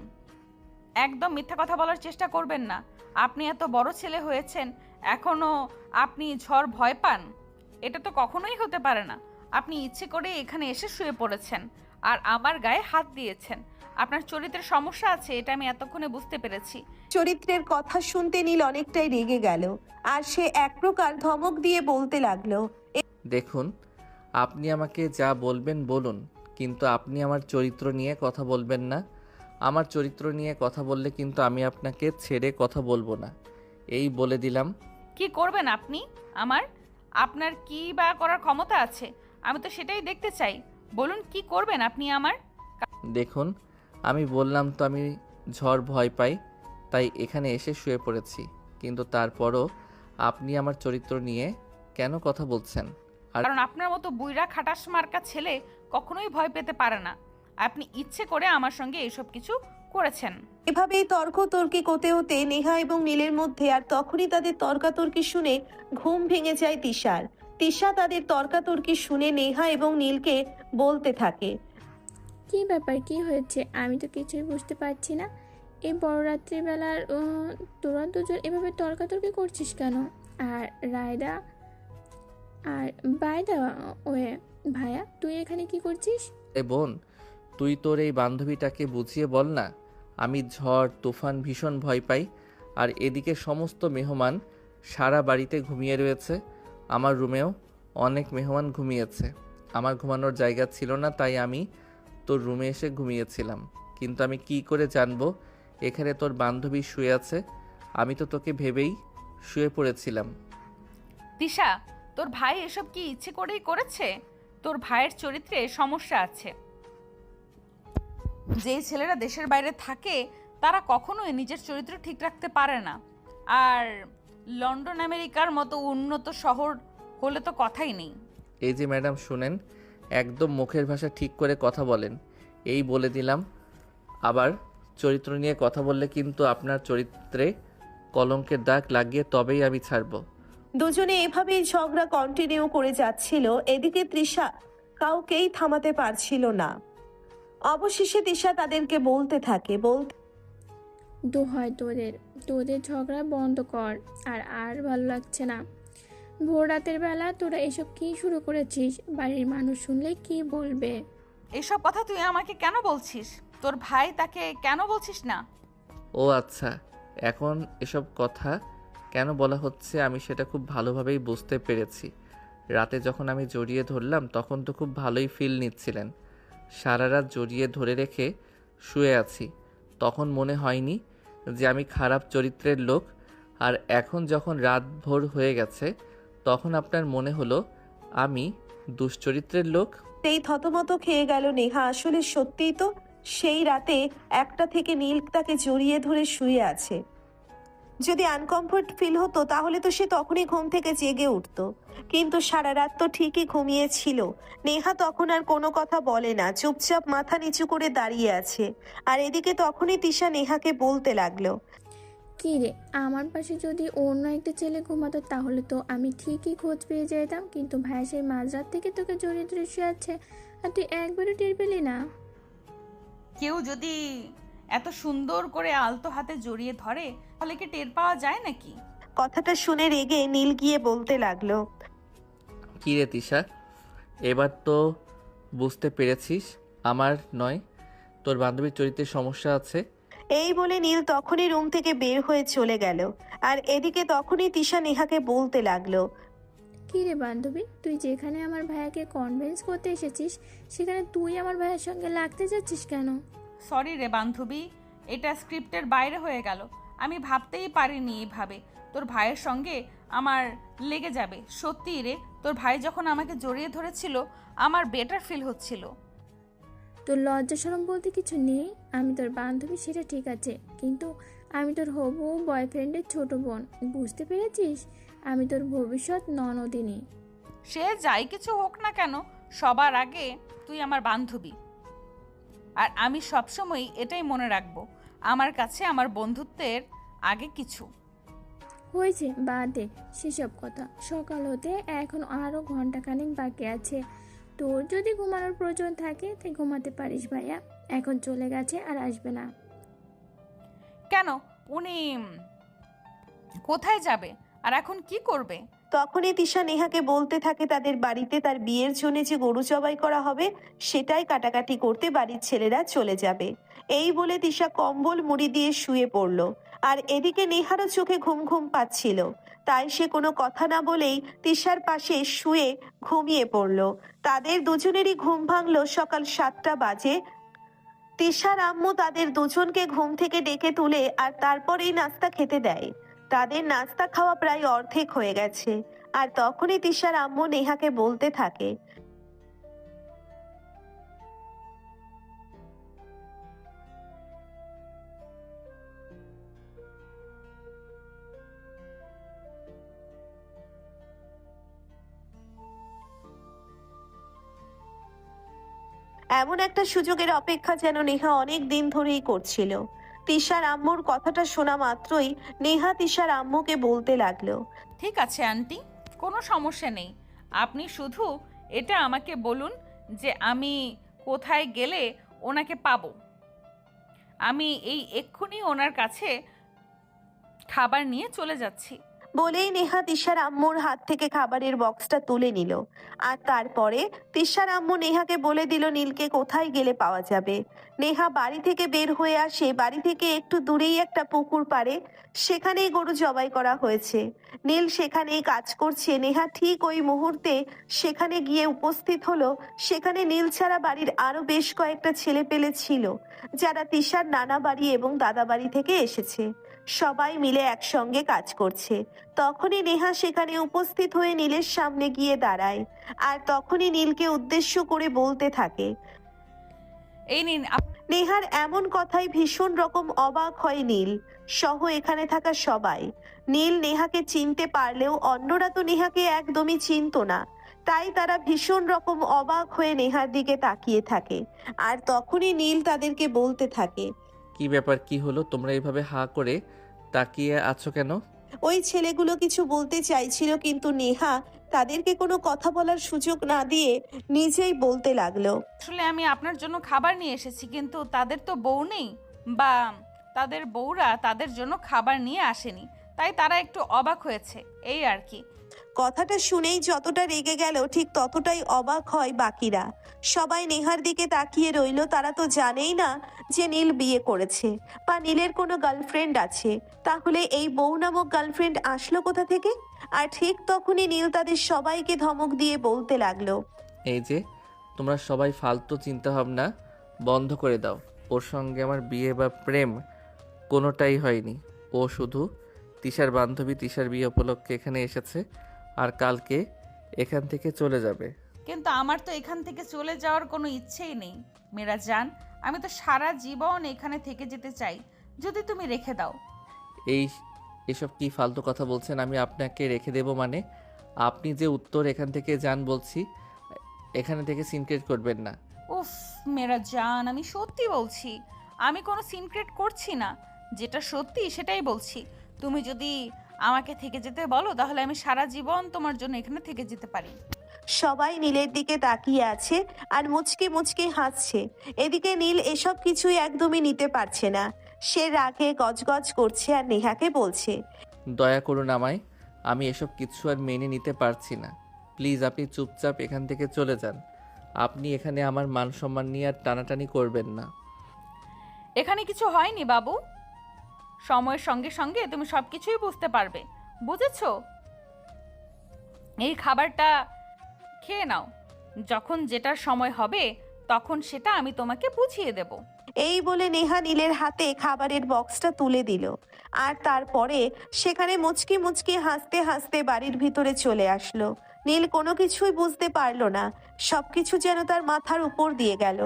একদম মিথ্যা কথা বলার চেষ্টা করবেন না। আপনি এত বড় ছেলে হয়েছেন, এখনো আপনি ঝড় ভয় পান? এটা তো কখনোই হতে পারে না। আপনি ইচ্ছে করে এখানে এসে শুয়ে পড়েছেন আর আমার গায়ে হাত দিয়েছেন। আপনার চরিত্রের সমস্যা আছে, এটা আমি এতক্ষণে বুঝতে পেরেছি। চরিত্রের কথা শুনতে নীল অনেকটাই রেগে গেল, আর সে এক প্রকার ধমক দিয়ে বলতে লাগলো, দেখুন, আপনি আমাকে যা বলবেন বলুন, কিন্তু আপনি আমার চরিত্র নিয়ে কথা বলবেন না। আমার চরিত্র নিয়ে কথা বললে কিন্তু আমি আপনাকে ছেড়ে কথা বলবো না, এই বলে দিলাম। কি করবেন আপনি আমার? আপনার কি বা করার ক্ষমতা আছে? আমি তো সেটাই দেখতে চাই। বলুন, কি করবেন আপনি আমার? দেখুন, আমি বললাম তো আমি ঝড় ভয় পাই, তাই এখানে এসে শুয়ে পড়েছি, কিন্তু তারপরও আপনি আমার চরিত্র নিয়ে কেন কথা বলছেন? আর কারণ আপনার মতো বুইড়া খাটাস মার্কা ছেলে কখনোই ভয় পেতে পারে না। আপনি ইচ্ছে করে আমার সঙ্গে এইসব কিছু করেছেন। এভাবেই তর্কতর্কি করতে হতে নেহা এবং নীলের মধ্যে, আর তখনই তাদের তর্কাতর্কি শুনে ঘুম ভেঙে যায় তিশার। তিশা তাদের তর্কাতর্কি শুনে নেহা এবং নীলকে বলতে থাকে, কি ব্যাপার, কি হয়েছে? আমি তো কিছুই বুঝতে পারছি না। এই বড় রাত্রিবেলার তোরা দুজন এভাবে তর্কাতর্কি করছিস কেন? আর রায়দা আর বাইদা ওয়ে, ভাইয়া তুই এখানে কি করছিস? এ বোন, তুই তোর এই বান্ধবীটাকে বুঝিয়ে বল না। আমি ঝড় তুফান ভীষণ ভয় পাই, আর এদিকে সমস্ত মেহমান সারা বাড়িতে ঘুমিয়ে রয়েছে। আমার রুমেও অনেক মেহমান ঘুমিয়েছে, আমার ঘুমানোর জায়গা ছিল না, তাই আমি তোর রুমে এসে ঘুমিয়েছিলাম। কিন্তু আমি কি করে জানবো এখানে তোর বান্ধবী শুয়ে আছে? আমি তো তোকে ভেবেই শুয়ে পড়েছিলাম। তিশা, তোর ভাই এসব কি ইচ্ছে করেই করেছে? তোর ভাইয়ের চরিত্রে সমস্যা আছে। যে ছেলেরা দেশের বাইরে থাকে তারা কখনোই নিজের চরিত্র ঠিক রাখতে পারে না। আর লন্ডন আমেরিকার মতো উন্নত শহর হলে তো কথাই নেই। এই যে ম্যাডাম শুনেন, একদম মুখের ভাষা ঠিক করে কথা বলেন, এই বলে দিলাম। আবার চরিত্র নিয়ে কথা বললে কিন্তু আপনার চরিত্রে কলঙ্কের দাগ লাগিয়ে তবেই আমি ছাড়ব। দুজনে এভাবেই ঝগড়া কন্টিনিউ করে যাচ্ছিল। এদিকে তৃষা কাউকেই থামাতে পারছিল না। অবশেষে তৃষা তাদেরকে বলতে থাকে, দোহাই তোদের, তোদের ঝগড়া বন্ধ কর। আর আর ভালো লাগছে না। ভোর রাতের বেলা তোরা এসব কি শুরু করেছিস? বাড়ির মানুষ শুনলে কি বলবে? এসব কথা তুই আমাকে কেন বলছিস? তোর ভাই তাকে কেন বলছিস না? ও আচ্ছা, এখন এসব কথা কেন বলা হচ্ছে আমি সেটা খুব ভালোভাবেই বুঝতে পেরেছি। রাতে যখন আমি জড়িয়ে ধরলাম তখন তো খুব ভালোই ফিল নিচ্ছিলেন। সারা রাত জড়িয়ে ধরে রেখে শুয়ে আছি, তখন মনে হয়নি যে আমি খারাপ চরিত্রের লোক। আর এখন যখন রাত ভোর হয়ে গেছে তখন আপনার মনে হলো আমি দুশ্চরিত্রের লোক। সেই থতমত খেয়ে গেল নেহা। আসলে সত্যিই তো সেই রাতে 1টা থেকে নীল তাকে জড়িয়ে ধরে শুয়ে আছে। যদি আনকমফোর্ট ফিল হতো তাহলে তো সে তখনই ঘুম থেকে জেগে উঠতো, কিন্তু সারা রাত তো ঠিকই ঘুমিয়েছিল। নেহা তখন আর কোনো কথা বলে না, চুপচাপ মাথা নিচু করে দাঁড়িয়ে আছে। আর এদিকে তখনই তিশা নেহাকে বলতে লাগলো, কি রে, আমার পাশে যদি অন্য একটা ছেলে ঘুমাতো তাহলে তো আমি ঠিকই খোঁজ পেয়ে যেতাম, কিন্তু ভাই সেই মাঝরাত থেকে তোকে জড়িয়ে ধরে শুয়ে আছে আর তুই একবারও টের পেলি না। কেউ যদি এত সুন্দর করে আলতো হাতে জড়িয়ে ধরে তাহলে কি টের পাওয়া যায় নাকি? কথাটা শুনে রেগে নীল গিয়ে বলতে লাগলো, কী রে তিশা, এবার তো বুঝতে পেরেছিস আমার নয় তোর বান্ধবীর চরিত্রের সমস্যা আছে। এই বলে নীল তখনই রুম থেকে বের হয়ে চলে গেল। আর এদিকে তখনই তিশা নেহাকে বলতে লাগলো, কী রে বান্ধবী, তুই যেখানে আমার ভাইয়াকে কনভিন্স করতে এসেছিস সেখানে তুই আমার ভাইয়ের সঙ্গে লাগতে যাচ্ছিস কেন? সরি রে বান্ধবী, এটা স্ক্রিপ্টের বাইরে হয়ে গেল। আমি ভাবতেই পারিনি এইভাবে তোর ভাইয়ের সঙ্গে আমার লেগে যাবে। সত্যি রে, তোর ভাই যখন আমাকে জড়িয়ে ধরেছিল আমার বেটার ফিল হচ্ছিল। তোর লজ্জা শরম বলতে কিছু নেই? আমি তোর বান্ধবী সেটা ঠিক আছে, কিন্তু আমি তোর হবু বয়ফ্রেন্ডের ছোট বোন, বুঝতে পেরেছিস? আমি তোর ভবিষ্যৎ ননদিনী। সে যাই কিছু হোক না কেন, সবার আগে তুই আমার বান্ধবী। আর আমি সবসময় এটাই মনে রাখবো, আমার কাছে আমার বন্ধুত্বের আগে কিছু। হয়েছে, বাদ দে সেসব কথা। সকাল হতে এখন আরও ঘন্টাখানেক বাকি আছে। তোর যদি ঘুমানোর প্রয়োজন থাকে তাই ঘুমাতে পারিস ভাইয়া, এখন চলে গেছে আর আসবে না। কেন, উনি কোথায় যাবে আর এখন কি করবে? তখনই তিশা নেহাকে বলতে থাকে তাদের বাড়িতে তার বিয়ের জন্য যে গরু জবাই করা হবে সেটাই কাটাকাটি করতে বাড়ির ছেলেরা চলে যাবে। এই বলে তিশা কম্বল মুড়ি দিয়ে শুয়ে পড়ল। আর এদিকে নেহারও চোখে ঘুম ঘুম পাচ্ছিল, তাই সে কোনো কথা না বলেই তিশার পাশে শুয়ে ঘুমিয়ে পড়ল। তাদের দুজনেরই ঘুম ভাঙল সকাল 7টা বাজে। তিশার আম্মু তাদের দুজনকে ঘুম থেকে ডেকে তুলে আর তারপরেই নাস্তা খেতে দেয়। তাদের নাস্তা খাওয়া প্রায় অর্ধেক হয়ে গেছে। আর তখনই তিশার আম্মু নেহাকে বলতে থাকে, এমন একটা সুযোগের অপেক্ষা যেন নেহা অনেক দিন ধরেই করছিল। তিশার আম্মুর কথাটা শোনা মাত্রই নেহা তিশার আম্মুকে বলতে লাগলো, ঠিক আছে আন্টি, কোনো সমস্যা নেই। আপনি শুধু এটা আমাকে বলুন যে আমি কোথায় গেলে ওনাকে পাবো। আমি এই এক্ষুনি ওনার কাছে খাবার নিয়ে চলে যাচ্ছি। বলেই নেহা তিশার আম্মুর হাত থেকে খাবারের বক্সটা তুলে নিল। আর তারপরে তিশার আম্মু নেহাকে বলে দিল নীলকে কোথায় গেলে পাওয়া যাবে। নেহা বাড়ি থেকে বের হয়ে আসে। বাড়ি থেকে একটু দূরেই একটা পুকুর পাড়ে, সেখানেই গরু জবাই করা হয়েছে। নীল সেখানেই কাজ করছে। নেহা ঠিক ওই মুহূর্তে সেখানে গিয়ে উপস্থিত হলো। সেখানে নীল ছাড়া বাড়ির আরো বেশ কয়েকটা ছেলে পেলে ছিল, যারা তিশার নানা বাড়ি এবং দাদা বাড়ি থেকে এসেছে। সবাই মিলে একসঙ্গে কাজ করছে। তখনই নেহা সেখানে উপস্থিত হয়ে নীলের সামনে গিয়ে দাঁড়ায়। আর তখনই নীলকে উদ্দেশ্য করে বলতে থাকে, এই নিন নেহার এমন কথায় ভীষণ রকম অবাক হয় নীল সহ এখানে থাকা সবাই। নীল নেহাকে চিনতে পারলেও অন্যরা তো নেহাকে একদমই চিনতো না, তাই তারা ভীষণ রকম অবাক হয়ে নেহার দিকে তাকিয়ে থাকে। আর তখনই নীল তাদেরকে বলতে থাকে, কি ব্যাপার, কি হলো? তোমরা এইভাবে হাঁ করে তাকিয়ে আছো কেন? ওই ছেলেগুলো কিছু বলতে চাইছিল, কিন্তু নেহা তাদেরকে কোনো কথা বলার সুযোগ না দিয়ে নিজেই বলতে লাগলো, আসলে আমি আপনার জন্য খাবার নিয়ে এসেছি, কিন্তু তাদের তো বউ নেই, বা তাদের বউরা তাদের জন্য খাবার নিয়ে আসেনি, তাই তারা একটু অবাক হয়েছে, এই আর কি। কথাটা শুনেই যতটা রেগে গেল ঠিক ততটাই অবাক হয় বাকিরা। সবাই নেহার দিকে তাকিয়ে রইল। তারা তো জানেই না যে নীল বিয়ে করেছে বা নীলের কোনো গার্লফ্রেন্ড আছে। তাহলে এই বউ নামক গার্লফ্রেন্ড আসলো কোথা থেকে? আর ঠিক তখনই নীল তাদের সবাইকে ধমক দিয়ে বলতে লাগলো, এই যে তোমরা সবাই ফালতু চিন্তাভাবনা বন্ধ করে দাও। ওর সঙ্গে আমার বিয়ে বা প্রেম কোনোটাই হয়নি। ও শুধু তিশার বান্ধবী। তিশার বিয়ে উপলক্ষে এখানে এসেছে আর কালকে এখান থেকে চলে যাবে। কিন্তু আমার তো এখান থেকে চলে যাওয়ার কোনো ইচ্ছেই নেই মেরা জান। আমি তো সারা জীবন এখানে থেকে যেতে চাই, যদি তুমি রেখে দাও। এসব কি ফালতু কথা বলছেন? আমি আপনাকে রেখে দেব মানে? আপনি যে উত্তর এখান থেকে যান বলছি, এখানে থেকে সিনক্রেট করবেন না। উফ মেরা জান, আমি সত্যি বলছি, আমি কোনো সিনক্রেট করছি না, যেটা সত্যি সেটাই বলছি। তুমি যদি আমাকে থেকে যেতে বলো তাহলে আমি সারা জীবন তোমার জন্য এখানে থেকে যেতে পারি। সবাই নীলের দিকে তাকিয়ে আছে আর মুচকে মুচকে হাসছে। এদিকে নীল এসব কিছুই একদমই নিতে পারছে না। সে রাগে গজগজ করছে আর নেহাকে বলছে, দয়া করুন আমায়, আমি এসব কিছু আর মেনে নিতে পারছি না। প্লিজ আপনি চুপচাপ এখান থেকে চলে যান। আপনি এখানে আমার মান সম্মান নিয়ে আর টানাটানি করবেন না। এখানে কিছু হয়নি বাবু, সময়ের সঙ্গে সঙ্গে তুমি সব কিছুই বুঝতে পারবে, বুঝেছো? এই খাবারটা খেয়ে নাও, যখন যেটার সময় হবে তখন সেটা আমি তোমাকে বুঝিয়ে দেব। এই বলে নেহা নীলের হাতে খাবারের বক্সটা তুলে দিল, আর তারপরে সেখানে মুচকি মুচকি হাসতে হাসতে বাড়ির ভিতরে চলে আসলো। নীল কোনো কিছুই বুঝতে পারলো না, সবকিছু যেন তার মাথার উপর দিয়ে গেল।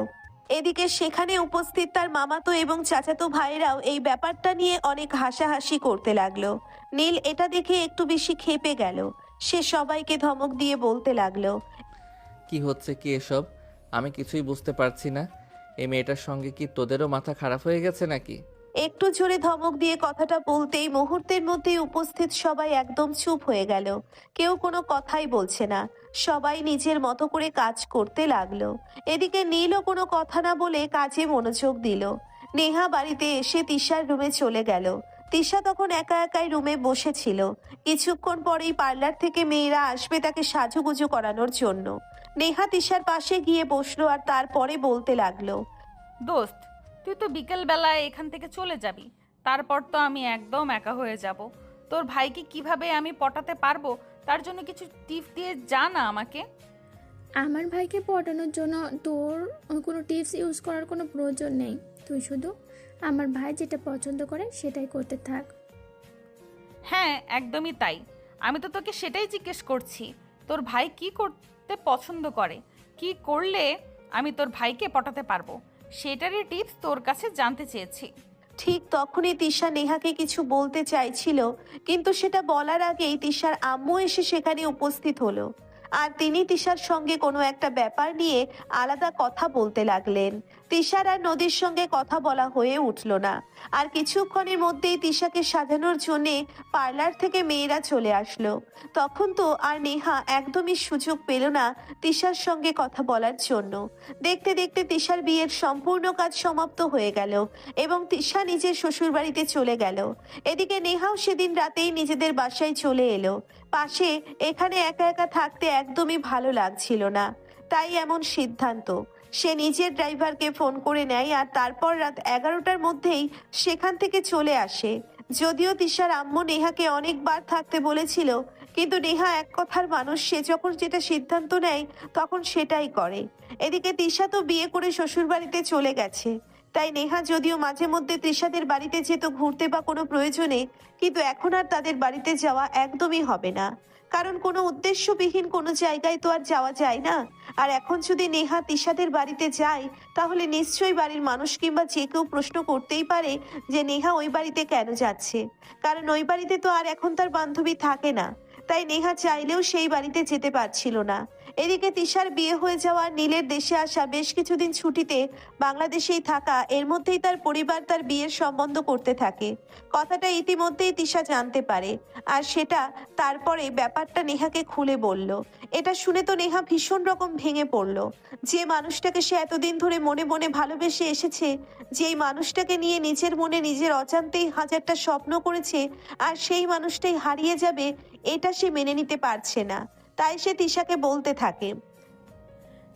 এদিকে সেখানে উপস্থিত তার মামাতো এবং চাচাতো ভাইরাও এই ব্যাপারটা নিয়ে অনেক হাসাহাসি করতে লাগলো। নীল এটা দেখে একটু বেশি ক্ষেপে গেল। সে সবাইকে ধমক দিয়ে বলতে লাগলো, কি হচ্ছে কি এসব? আমি কিছুই বুঝতে পারছি না। এই মেয়েটার সঙ্গে কি তোদেরও মাথা খারাপ হয়ে গেছে নাকি? একটু জোরে ধমক দিয়ে কথাটা বলতেই মুহূর্তের মধ্যেই উপস্থিত সবাই একদম চুপ হয়ে গেল। কেউ কোনো কথাই বলছে না, সবাই নিজের মতো করে কাজ করতে লাগলো। এদিকে নীলও কোনো কথা না বলে কাজে মনোযোগ দিল। নেহা বাড়িতে এসে তিশার রুমে চলে গেল। তিশা তখন একা একাই রুমে বসেছিল। কিছুক্ষণ পরেই পার্লার থেকে মেয়েরা আসবে তাকে সাজুগুজু করানোর জন্য। নেহা তিশার পাশে গিয়ে বসলো আর তারপরে বলতে লাগলো, দোস্ত, তুই তো বিকেলবেলায় এখান থেকে চলে যাবি, তারপর তো আমি একদম একা হয়ে যাব। তোর ভাইকে কিভাবে আমি পটাতে পারবো তার জন্য কিছু টিপ দিয়ে যা না আমাকে। আমার ভাইকে পটানোর জন্য তোর কোনো টিপস ইউজ করার কোনো প্রয়োজন নেই। তুই শুধু আমার ভাই যেটা পছন্দ করে সেটাই করতে থাক। হ্যাঁ, একদমই তাই। আমি তো তোকে সেটাই জিজ্ঞেস করছি, তোর ভাই কি করতে পছন্দ করে, কি করলে আমি তোর ভাইকে পটাতে পারবো, সেটারই টিপস তোর কাছে জানতে চেয়েছি। ঠিক তখনই তিশা নেহাকে কিছু বলতে চাইছিল, কিন্তু সেটা বলার আগেই তিশার আম্মু এসে সেখানে উপস্থিত হলো। আর তিনি তিশার সঙ্গে কোনো একটা ব্যাপার নিয়ে আলাদা কথা বলতে লাগলেন। তিশার আর নদীর সঙ্গে কথা বলা হয়ে উঠল না। আর কিছুক্ষণের মধ্যেই তিশাকে সাজানোর জন্যে পার্লার থেকে মেয়েরা চলে আসলো। তখন তো আর নেহা একদমই সুযোগ পেল না তিশার সঙ্গে কথা বলার জন্য। দেখতে দেখতে তিশার বিয়ের সম্পূর্ণ কাজ সমাপ্ত হয়ে গেল এবং তিশা নিজের শ্বশুরবাড়িতে চলে গেল। এদিকে নেহাও সেদিন রাতেই নিজেদের বাসায় চলে এলো। পাশে এখানে একা একা থাকতে একদমই ভালো লাগছিল না, তাই এমন সিদ্ধান্ত। সে নিজের ড্রাইভারকে ফোন করে নেয় আর তারপর রাত 11টার মধ্যেই সেখান থেকে চলে আসে। যদিও তিশার আম্মু নেহাকে অনেকবার থাকতে বলেছিল, কিন্তু নেহা এক কথার মানুষ, সে যখন যেটা সিদ্ধান্ত নেয় তখন সেটাই করে। এদিকে তিশা তো বিয়ে করে শ্বশুরবাড়িতে চলে গেছে, তাই নেহা যদিও মাঝে মধ্যে তৃষাদের বাড়িতে যেত ঘুরতে বা কোনো প্রয়োজনে, কিন্তু এখন আর তাদের বাড়িতে যাওয়া একদমই হবে না, কারণ কোনো উদ্দেশ্যবিহীন কোনো জায়গায় তো আর যাওয়া যায় না। আর এখন যদি নেহা তৃষাদের বাড়িতে যায় তাহলে নিশ্চয়ই বাড়ির মানুষ কিংবা যে কেউ প্রশ্ন করতেই পারে যে নেহা ওই বাড়িতে কেন যাচ্ছে, কারণ ওই বাড়িতে তো আর এখন তার বান্ধবী থাকে না। তাই নেহা চাইলেও সেই বাড়িতে যেতে পারছিল না। এদিকে তিশার বিয়ে হয়ে যাওয়া, নীলের দেশে আসা, বেশ কিছুদিন ছুটিতে বাংলাদেশেই থাকা, এর মধ্যেই তার পরিবার তার বিয়ের সম্বন্ধ করতে থাকে। কথাটা ইতিমধ্যেই তিশা জানতে পারে, আর সেটা তারপরে ব্যাপারটা নেহাকে খুলে বলল। এটা শুনে তো নেহা ভীষণ রকম ভেঙে পড়ল। যে মানুষটাকে সে এতদিন ধরে মনে মনে ভালোবেসে এসেছে, যেই মানুষটাকে নিয়ে নিজের মনে নিজের অজান্তেই হাজারটা স্বপ্ন করেছে, আর সেই মানুষটাই হারিয়ে যাবে, এটা সে মেনে নিতে পারছে না। তাই সে তিশাকে বলতে থাকে,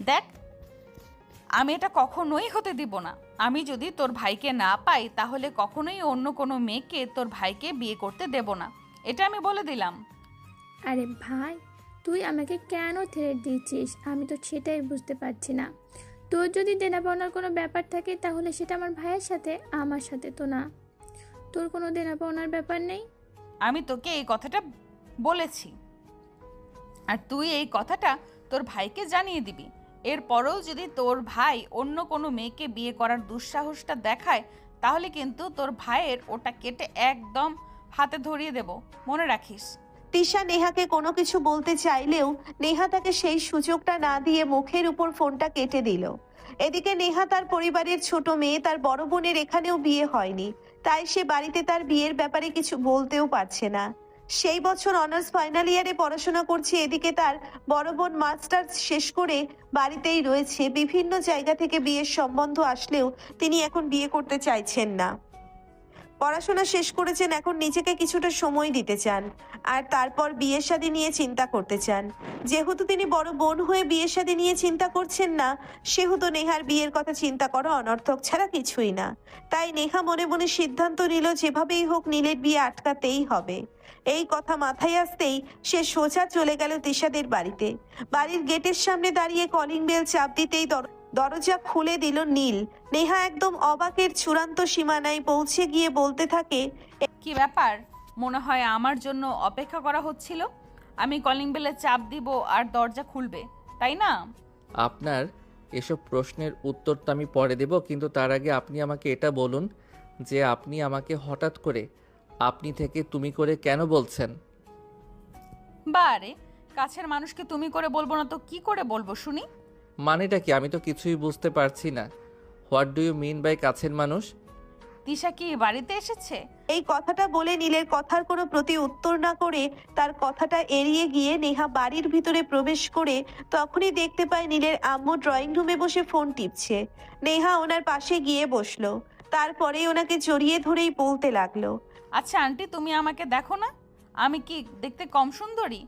দেখ, আমি এটা কখনোই হতে দিব না। আমি যদি তোর ভাইকে না পাই তাহলে কখনোই অন্য কোনো মেয়েকে তোর ভাইকে বিয়ে করতে দেব না, এটা আমি বলে দিলাম। আরে ভাই, তুই আমাকে কেন থ্রেট দিচ্ছিস? আমি তো সেটাই বুঝতে পারছি না। তোর যদি দেনা পাওনার কোনো ব্যাপার থাকে তাহলে সেটা আমার ভাইয়ের সাথে, আমার সাথে তো না। তোর কোনো দেনা পাওনার ব্যাপার নেই। আমি তোকে এই কথাটা বলেছি, আর তুই এই কথাটা তোর ভাইকে জানিয়ে দিবি। এরপরেও যদি তোর ভাই অন্য কোনো মেয়েকে বিয়ে করার দুঃসাহসটা দেখায় তাহলে কিন্তু তোর ভাইয়ের ওটা কেটে একদম হাতে ধরিয়ে দেব, মনে রাখিস। তিশা নেহাকে কোনো কিছু বলতে চাইলেও নেহা তাকে সেই সুযোগটা না দিয়ে মুখের উপর ফোনটা কেটে দিল। এদিকে নেহা তার পরিবারের ছোট মেয়ে, তার বড় বোনের এখানেও বিয়ে হয়নি, তাই সে বাড়িতে তার বিয়ের ব্যাপারে কিছু বলতেও পারছে না। সেই বছর অনার্স ফাইনাল ইয়ারে পড়াশোনা করছে, এদিকে তার বড় বোন মাস্টার্স শেষ করে বাড়িতেই রয়েছে। বিভিন্ন জায়গা থেকে বিয়ের সম্বন্ধ আসলেও তিনি এখন বিয়ে করতে চাইছেন না। পড়াশোনা শেষ করেছেন, এখন নিজেকে কিছুটা সময় দিতে চান আর তারপর বিয়ে শাদী নিয়ে চিন্তা করতে চান। যেহেতু তিনি বড় বোন হয়ে বিয়ে শাদী নিয়ে চিন্তা করছেন না, সেহেতু নেহার বিয়ের কথা চিন্তা করা অনর্থক ছাড়া কিছুই না। তাই নেহা মনে মনে সিদ্ধান্ত নিল যেভাবেই হোক নীলের বিয়ে আটকাতেই হবে। এই কথা মাথায় আসতেই সে সোজা চলে গেল তিশাদের বাড়িতে। বাড়ির গেটের সামনে দাঁড়িয়ে কলিং বেল চাপ দিতেই দরজা খুলে দিল নীল। নেহা একদম অবাকের চূড়ান্ত সীমানায় পৌঁছে গিয়ে বলতে থাকে, কি ব্যাপার? মনে হয় আমার জন্য অপেক্ষা করা হচ্ছিল। আমি কলিং বেলে চাপ দিব আর দরজা খুলবে, তাই না? আপনার এসব প্রশ্নের উত্তর তো আমি পরে দেব, কিন্তু তার আগে আপনি আমাকে এটা বলুন যে আপনি আমাকে হঠাৎ করে আপনি থেকে তুমি করে কেন বলছেন? বারে, কাছের মানুষকে তুমি করে বলবো না তো কি করে বলবো শুনি? মানেটা কি? আমি তো কিছুই বুঝতে পারছি না। What do you mean by কাছের মানুষ? তিশা কি বাড়িতে এসেছে? এই কথাটা বলে নীলের কথার কোনো প্রতি উত্তর না করে তার কথাটা এড়িয়ে গিয়ে নেহা বাড়ির ভিতরে প্রবেশ করে তখনই দেখতে পায় নীলের আম্মু ড্রয়িং রুমে বসে ফোন টিপছে। নেহা ওনার পাশে গিয়ে বসলো, তারপরে ওনাকে জড়িয়ে ধরেই বলতে লাগলো, আচ্ছা আন্টি, তুমি আমাকে দেখো না? আমি কি দেখতে কম সুন্দরী?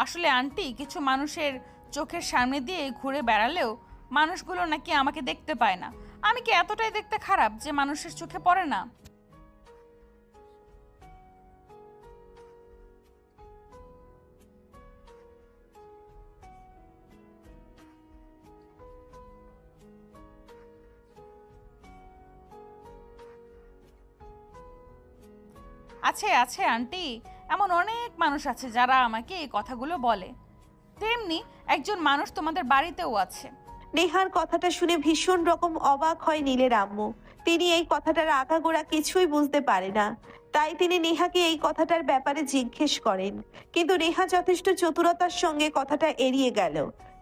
আসলে আন্টি, কিছু মানুষের চোখের সামনে দিয়ে ঘুরে বেড়ালেও মানুষগুলো নাকি আমাকে দেখতে পায় না। আমি কি এতটাই দেখতে খারাপ যে মানুষের চোখে পড়ে না? আছে আছে আন্টি, এমন অনেক মানুষ আছে যারা আমাকে এই কথাগুলো বলে। তেমনি একজন মানুষ তোমাদের বাড়িতেও আছে। নেহার কথাটা শুনে ভীষণ রকম অবাক হয় নীলের আম্মু। তিনি এই কথাটার আগাগোড়া কিছুই বুঝতে পারে না, তাই তিনি নেহাকে এই কথাটার ব্যাপারে জিজ্ঞেস করেন, কিন্তু নেহা যথেষ্ট চতুরতার সঙ্গে কথাটা এড়িয়ে গেল।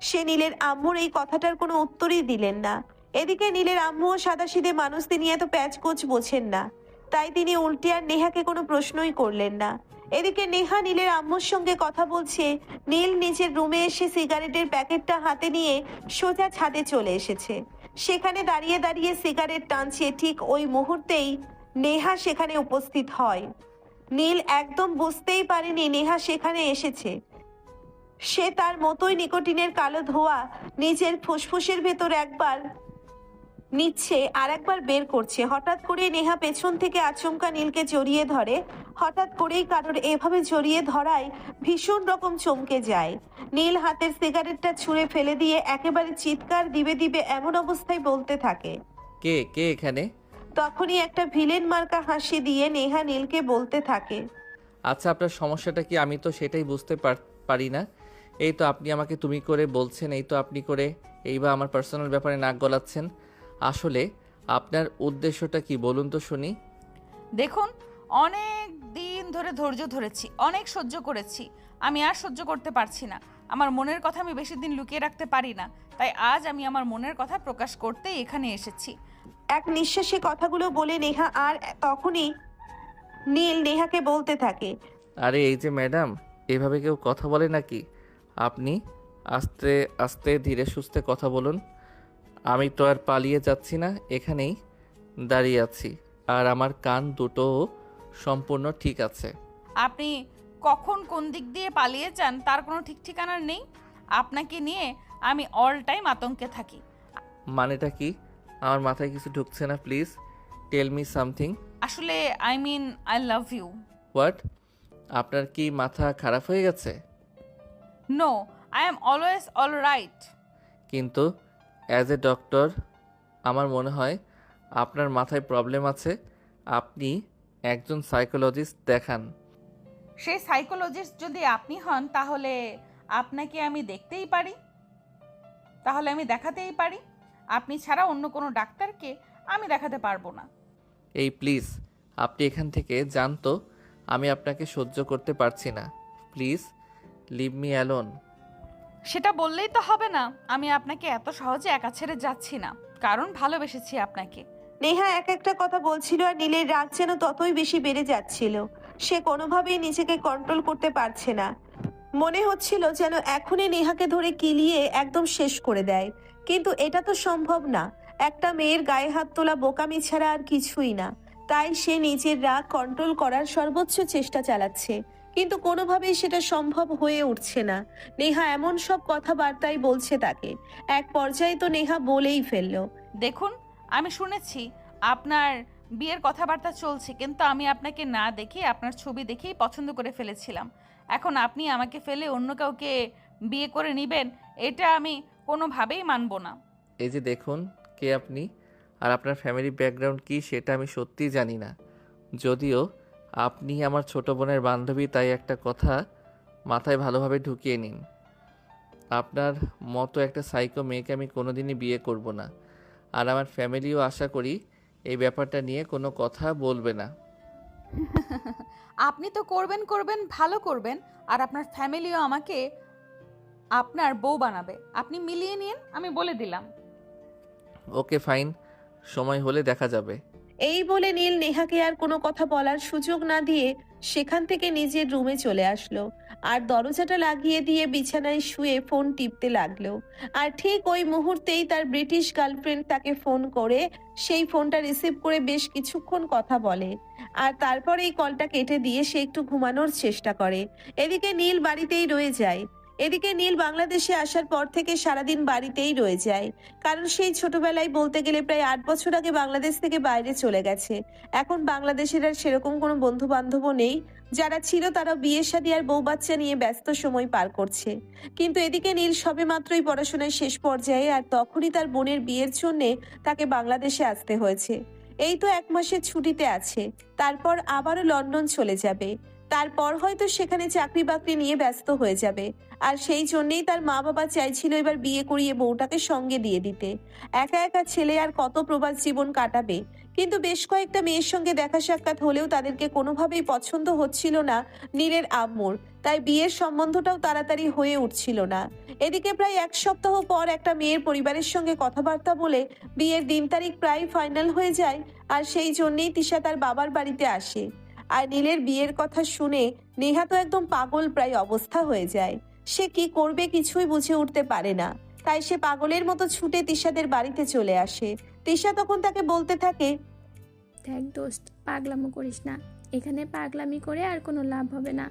সে নীলের আম্মুর এই কথাটার কোনো উত্তরই দিলেন না। এদিকে নীলের আম্মুও সাদাসিধে মানুষ, তিনি এত প্যাচগোছ বোঝেন না, তাই তিনি উল্টে আর নেহাকে কোনো প্রশ্নই করলেন না। এদিকে নেহা নীলের আম্মুর সঙ্গে কথা বলছে। নীল নিজের রুমে এসে সিগারেটের প্যাকেটটা হাতে নিয়ে সোজা ছাদে চলে এসেছে। সেখানে দাঁড়িয়ে দাঁড়িয়ে সিগারেট টানছে। ঠিক ওই মুহূর্তেই নেহা সেখানে উপস্থিত হয়। নীল একদম বুঝতেই পারেনি নেহা সেখানে এসেছে। সে তার মতোই নিকোটিনের কালো ধোঁয়া নিজের ফুসফুসের ভেতর একবার নিচ্ছে আর একবার বের করছে। হঠাৎ করে নেহা পেছন থেকে আচমকা নীলকে জড়িয়ে ধরে। হঠাৎ করেই কারোর এভাবে জড়িয়ে ধরায় ভীষণ রকম চমকে যায়। নীল হাতের সিগারেটটা ছুঁড়ে ফেলে দিয়ে একেবারে চিৎকার দিবে দিবে এমন অবস্থায় বলতে থাকে, কে কে এখানে? তখনই একটা ভিলেন মার্কা হাসি দিয়ে নেহা নীলকে বলতে থাকে, আচ্ছা, আপনার সমস্যাটা কি? আমি তো সেটাই বুঝতে পারি না। এই তো আপনি আমাকে তুমি করে বলছেন, এই তো আপনি করে এইবার আমার পার্সোনাল ব্যাপারে নাক গলাচ্ছেন। আসলে আপনার উদ্দেশ্যটা কি বলুন তো শুনি। দেখুন, অনেক দিন ধরে ধৈর্য ধরেছি, অনেক সহ্য করেছি। আমি আর সহ্য করতে পারছি না। আমার মনের কথা আমি বেশি দিন লুকিয়ে রাখতে পারি না, তাই আজ আমি আমার মনের কথা প্রকাশ করতেই এখানে এসেছি। এক নিঃশ্বাসে কথাগুলো বলে নেহা, আর তখনই নীল নেহাকে বলতে থাকে, আরে এই যে ম্যাডাম, এভাবে কেউ কথা বলে নাকি? আপনি আস্তে আস্তে ধীরে সুস্থে কথা বলুন। আমি তো আর পালিয়ে যাচ্ছি না, এখানেই দাঁড়িয়ে আছি, আর আমার কান দুটোও সম্পূর্ণ ঠিক আছে। আপনি কখন কোন দিক দিয়ে পালিয়ে যান তার কোনো ঠিক ঠিকানা নেই। আপনাকে নিয়ে আমি অল টাইম আতঙ্কে থাকি। মানেটা কি? আমার মাথায় কিছু ঢুকছে না, প্লিজ টেল মি সামথিং। আসলে I mean I love you. What? আপনার কি মাথা খারাপ হয়ে গেছে? No, I am always all right. কিন্তু অ্যাজ এ ডক্টর আমার মনে হয় আপনার মাথায় প্রবলেম আছে। আপনি একজন সাইকোলজিস্ট দেখান। সেই সাইকোলজিস্ট যদি আপনি হন, তাহলে আপনাকে আমি দেখতেই পারি, তাহলে আমি দেখাতেই পারি। আপনি ছাড়া অন্য কোনো ডাক্তারকে আমি দেখাতে পারবো না। এই প্লিজ আপনি এখান থেকে যান তো, আমি আপনাকে সহ্য করতে পারছি না। Please leave me alone. সেটা বললেই তো হবে না। আমি আপনাকে এত সহজে একা ছেড়ে যাচ্ছি না, কারণ ভালোবেসেছি আপনাকে। নেহা এক একটা কথা বলছিল আর নীলের রাগ যেন ততই বেশি বেড়ে যাচ্ছিল। সে কোনোভাবেই নিজেকে কন্ট্রোল করতে পারছে না। মনে হচ্ছিল যেন এখনই নেহাকে ধরে কিলিয়ে একদম শেষ করে দেয়, কিন্তু এটা তো সম্ভব না। একটা মেয়ের গায়ে হাত তোলা বোকামি ছাড়া আর কিছুই না। তাই সে নিজের রাগ কন্ট্রোল করার সর্বোচ্চ চেষ্টা চালাচ্ছে, কিন্তু কোনোভাবেই সেটা সম্ভব হয়ে উঠছে না। নেহা এমন সব কথাবার্তাই বলছে তাকে। এক পর্যায়ে তো নেহা বলেই ফেললো, দেখুন, আমি শুনেছি আপনার বিয়ের কথাবার্তা চলছে, কিন্তু আমি আপনাকে না দেখে আপনার ছবি দেখেই পছন্দ করে ফেলেছিলাম। এখন আপনি আমাকে ফেলে অন্য কাউকে বিয়ে করে নেবেন, এটা আমি কোনোভাবেই মানব না। এই যে দেখুন কে আপনি আর আপনার ফ্যামিলি ব্যাকগ্রাউন্ড কি সেটা আমি সত্যিই জানি না। যদিও আপনি আমার ছোট বোনের বান্ধবী, তাই একটা কথা মাথায় ভালোভাবে ঢুকিয়ে নিন। আপনার মতো একটা সাইকো মেয়েকে আমি কোনোদিনই বিয়ে করব না। আর আমার ফ্যামিলিও আশা করি এই ব্যাপারটা নিয়ে কোনো কথা বলবে না। আপনি তো করবেন ভালো করবেন, আর আপনার ফ্যামিলিও আমাকে আপনার বউ বানাবে। আপনি মিলিয়ে নিন, আমি বলে দিলাম। ওকে ফাইন, সময় হলে দেখা যাবে। এই বলে নীল নেহাকে আর কোনো কথা বলার সুযোগ না দিয়ে সেখান থেকে নিজের রুমে চলে আসলো আর দরজাটা লাগিয়ে দিয়ে বিছানায় শুয়ে ফোন টিপতে লাগলো। আর ঠিক ওই মুহূর্তেই তার ব্রিটিশ গার্লফ্রেন্ড তাকে ফোন করে সেই ফোনটা রিসিভ করে বেশ কিছুক্ষণ কথা বলে, আর তারপর এই কলটা কেটে দিয়ে সে একটু ঘুমানোর চেষ্টা করে। এদিকে নীল বাড়িতেই রয়ে যায়। এদিকে নীল বাংলাদেশে আসার পর থেকে সারাদিন বাড়িতেই রয়ে যায়, কারণ সেই ছোটবেলায় বলতে গেলে প্রায় 8 বছর আগে বাংলাদেশ থেকে বাইরে চলে গেছে। এখন বাংলাদেশের আর সেরকম কোনো বন্ধু বান্ধবও নেই। যারা ছিল তারা বিয়ে শাদী আর বউ বাচ্চা নিয়ে ব্যস্ত সময় পার করছে। কিন্তু এদিকে নীল সবে মাত্রই পড়াশোনায় শেষ পর্যায়ে, আর তখনই তার বোনের বিয়ের জন্যে তাকে বাংলাদেশে আসতে হয়েছে। এই তো 1 মাসের ছুটিতে আছে, তারপর আবারও লন্ডন চলে যাবে। তারপর হয়তো সেখানে চাকরি বাকরি নিয়ে ব্যস্ত হয়ে যাবে। আর সেই জন্যেই তার মা বাবা চাইছিল এবার বিয়ে করিয়ে বউটাকে সঙ্গে দিয়ে দিতে। একা একা ছেলে আর কত প্রবাস জীবন কাটাবে। কিন্তু বেশ কয়েকটা মেয়ের সঙ্গে দেখা সাক্ষাৎ হলেও তাদেরকে কোনোভাবেই পছন্দ হচ্ছিল না নীলের আম্মুর, তাই বিয়ের সম্বন্ধটাও তাড়াতাড়ি হয়ে উঠছিল না। এদিকে প্রায় 1 সপ্তাহ পর একটা মেয়ের পরিবারের সঙ্গে কথাবার্তা বলে বিয়ের দিন তারিখ প্রায় ফাইনাল হয়ে যায়, আর সেই জন্যেই তিশা তার বাবার বাড়িতে আসে। আর নীলের বিয়ের কথা শুনে নেহা তো একদম পাগল প্রায় অবস্থা হয়ে যায়। সে কি করবে কিছুই বুঝে উঠতে পারে না, তাই সে পাগলের মতো ছুটে তিশাদের বাড়িতে চলে আসে। তিশা তখন তাকে বলতে থাকে, দেখ দোস্ত, পাগলামো করিস না। এখানে পাগলামি করে আর কোনো লাভ হবে না।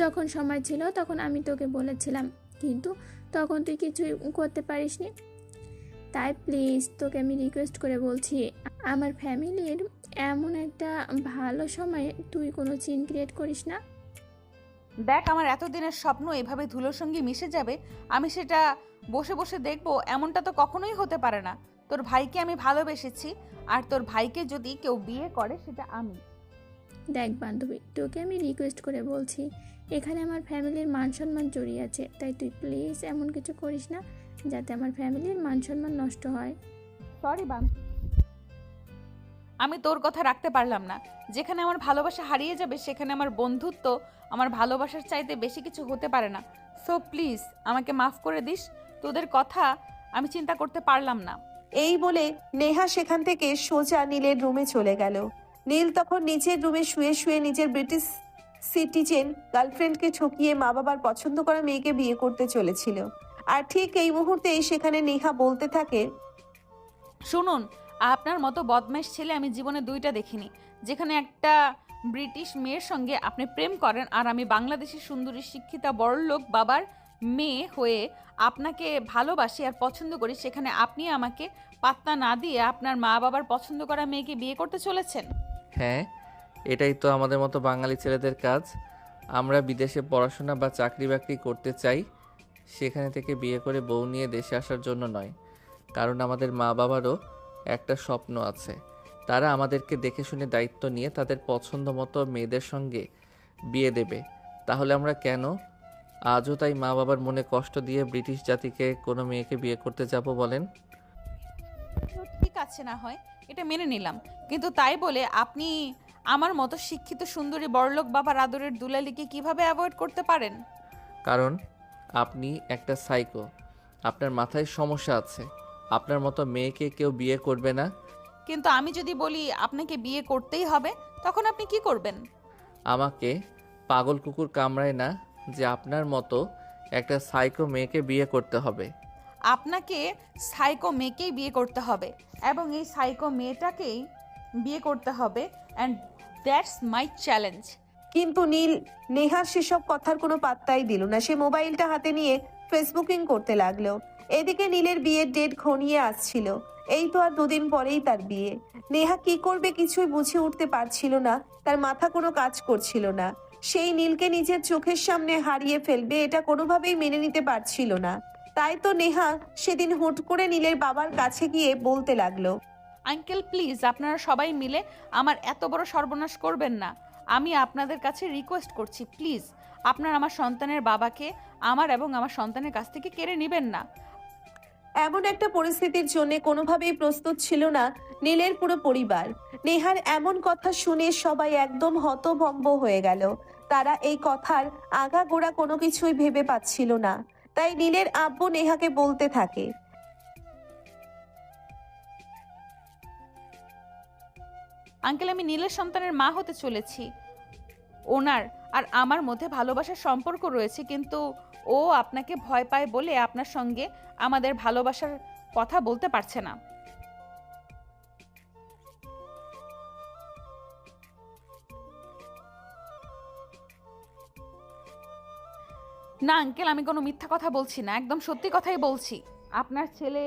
যখন সময় ছিল তখন আমি তোকে বলেছিলাম, কিন্তু তখন তুই কিছুই করতে পারিসনি। তাই প্লিজ তোকে আমি রিকোয়েস্ট করে বলছি, আমার ফ্যামিলির এমন একটা ভালো সময়ে তুই কোনো চিন ক্রিয়েট করিস না। দেখ, আমার এতদিনের স্বপ্ন এভাবে ধুলোর সঙ্গে মিশে যাবে, আমি সেটা বসে বসে দেখবো, এমনটা তো কখনোই হতে পারে না। তোর ভাইকে আমি ভালোবেসেছি, আর তোর ভাইকে যদি কেউ বিয়ে করে সেটা আমি। দেখ বান্ধবী, তোকে আমি রিকোয়েস্ট করে বলছি, এখানে আমার ফ্যামিলির মান সম্মান জড়িয়ে আছে। তাই তুই প্লিজ এমন কিছু করিস না যাতে আমার ফ্যামিলির মান সম্মান নষ্ট হয়। সরি বান, আমি তোর কথা রাখতে পারলাম না। যেখানে আমার ভালোবাসা হারিয়ে যাবে সেখানে আমার বন্ধুত্ব আমার ভালোবাসার চাইতে বেশি কিছু হতে পারে না। সো প্লিজ আমাকে মাফ করে দিস, তোদের কথা আমি চিন্তা করতে পারলাম না। এই বলে নেহা সেখান থেকে সোজা নীলের রুমে চলে গেল। নীল তখন নিজের রুমে শুয়ে শুয়ে নিজের ব্রিটিশ সিটিজেন গার্লফ্রেন্ডকে ঠকিয়ে মা বাবার পছন্দ করা মেয়েকে বিয়ে করতে চলেছিল। আর ঠিক এই মুহূর্তেই সেখানে নেহা বলতে থাকে, শুনুন, আপনার মতো বদমাইশ ছেলে আমি জীবনে 2টা দেখিনি। যেখানে একটা ব্রিটিশ মেয়ের সঙ্গে আপনি প্রেম করেন, আর আমি বাংলাদেশের সুন্দরী শিক্ষিতা বড়লোক বাবার মেয়ে হয়ে আপনাকে ভালোবাসি আর পছন্দ করি, সেখানে আপনি আমাকে পাত্তা না দিয়ে আপনার মা বাবার পছন্দ করা মেয়েকে বিয়ে করতে চলেছেন। হ্যাঁ, এটাই তো আমাদের মতো বাঙালি ছেলেদের কাজ। আমরা বিদেশে পড়াশোনা বা চাকরি বাকরি করতে চাই, সেখানে থেকে বিয়ে করে বউ নিয়ে দেশে আসার জন্য নয়। কারণ আমাদের মা বাবারও একটা স্বপ্ন আছে, তারা আমাদেরকে দেখে শুনে দায়িত্ব নিয়ে তাদের পছন্দ মতো মেয়েদের সঙ্গে বিয়ে দেবে। তাহলে আমরা কেন আজও তাই মা বাবার মনে কষ্ট দিয়ে ব্রিটিশ জাতিকে কোনো মেয়েকে বিয়ে করতে যাব বলেন? তো ঠিক আছে, না হয় এটা মেনে নিলাম, কিন্তু তাই বলে আপনি আমার মতো শিক্ষিত সুন্দরী বড়লোক বাবার আদরের দুলালিকে কিভাবে অ্যাভয়েড করতে পারেন? কারণ আপনি একটা সাইকো, আপনার মাথায় সমস্যা আছে। আপনার মতো মেয়েকে কেউ বিয়ে করবে না। কিন্তু আমি যদি বলি আপনাকে বিয়ে করতেই হবে, তখন আপনি কি করবেন? আমাকে পাগল কুকুর কামড়ায় না যে আপনার মতো একটা সাইকো মেয়েকে বিয়ে করতে হবে। আপনাকে সাইকো মেয়েকেই বিয়ে করতে হবে এবং এই সাইকো মেয়েটাকেই বিয়ে করতে হবে, অ্যান্ড দ্যাটস মাই চ্যালেঞ্জ। কিন্তু নীল নেহার সেসব কথার কোনো পাত্তাই দিল না। সে মোবাইলটা হাতে নিয়ে ফেসবুকিং করতে লাগলো। এদিকে নীলের বিয়ের ডেট ঘনিয়ে আসছিল। এই তো আর দুদিন পরেই তার বিয়ে। নেহা কি করবে কিছুই বুঝে উঠতে পারছিল না, তার মাথা কোনো কাজ করছিল না। সেই নীলকে নিজের চোখের সামনে হারিয়ে ফেলবে এটা কোনোভাবেই মেনে নিতে পারছিল না। তাই তো নেহা সেদিন হুট করে নীলের বাবার কাছে গিয়ে বলতে লাগলো, আঙ্কেল প্লিজ, আপনারা সবাই মিলে আমার এত বড় সর্বনাশ করবেন না। আমি আপনাদের কাছে রিকোয়েস্ট করছি, প্লিজ আপনারা আমার সন্তানের বাবাকে আমার এবং আমার সন্তানের কাছ থেকে কেড়ে নেবেন না। এমন একটা পরিস্থিতির জন্য কোনোভাবেই প্রস্তুত ছিল না নীলের পুরো পরিবার। নেহার এমন কথা শুনে সবাই একদম হতভম্ব হয়ে গেল। তারা এই কথার আগাগোড়া কোনো কিছুই ভেবে পাচ্ছিল না। তাই নীলের আব্বু নেহাকে বলতে থাকে, আঙ্কেল, আমি নীলের সন্তানের মা হতে চলেছি। ওনার আর আমার মধ্যে ভালোবাসার সম্পর্ক রয়েছে, কিন্তু ও আপনাকে ভয় পায় বলে আপনার সঙ্গে আমাদের ভালোবাসার কথা বলতে পারছে না। না আঙ্কেল, আমি কোনো মিথ্যা কথা বলছি না, একদম সত্যি কথাই বলছি। আপনার ছেলে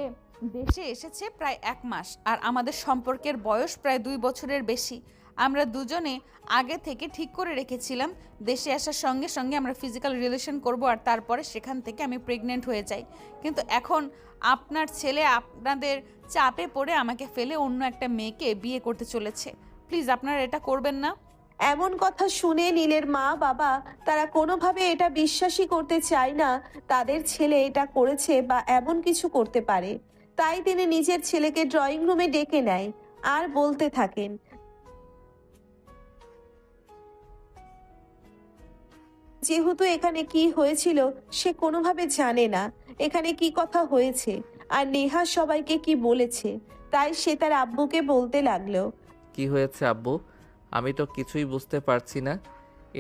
দেশে এসেছে প্রায় 1 মাস, আর আমাদের সম্পর্কের বয়স প্রায় 2 বছরের বেশি। আমরা দুজনে আগে থেকে ঠিক করে রেখেছিলাম দেশে আসার সঙ্গে সঙ্গে আমরা ফিজিক্যাল রিলেশন করব, আর তারপরে সেখান থেকে আমি প্রেগনেন্ট হয়ে যাই। কিন্তু এখন আপনার ছেলে আপনাদের চাপে পড়ে আমাকে ফেলে অন্য একটা মেয়েকে বিয়ে করতে চলেছে। প্লিজ আপনারা এটা করবেন না। এমন কথা শুনে নীলের মা বাবা তারা কোনোভাবে এটা বিশ্বাসই করতে চায় না তাদের ছেলে এটা করেছে বা এমন কিছু করতে পারে। তাই তিনি নিজের ছেলেকে ড্রয়িং রুমে ডেকে নেয় আর বলতে থাকেন, যেহেতু এখানে কি হয়েছিল সে কোনোভাবে জানে না, এখানে কি কথা হয়েছে আর নেহা সবাইকে কি বলেছে। তাই সে তার আব্বুকে বলতে লাগলো, কি হয়েছে আব্বু? আমি তো কিছুই বুঝতে পারছি না।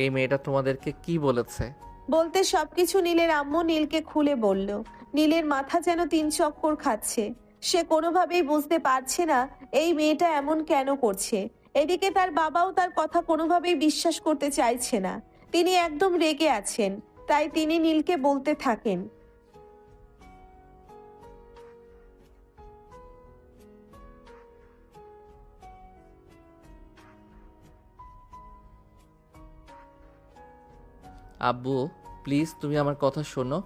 এই মেয়েটা তোমাদেরকে কি বলেছে? বলতে সবকিছু নীলের আম্মু নীলকে খুলে বলল। নীলের মাথা যেন 3 চক্কর খাচ্ছে। সে কোনোভাবেই বুঝতে পারছে না এই মেয়েটা এমন কেন করছে। এদিকে তার বাবাও তার কথা কোনোভাবেই বিশ্বাস করতে চাইছে না। তিনি একদম রেগে আছেন। তাই তিনি নীলকে বলতে থাকেন, আব্বু প্লিজ তুমি আমার কথা শোনো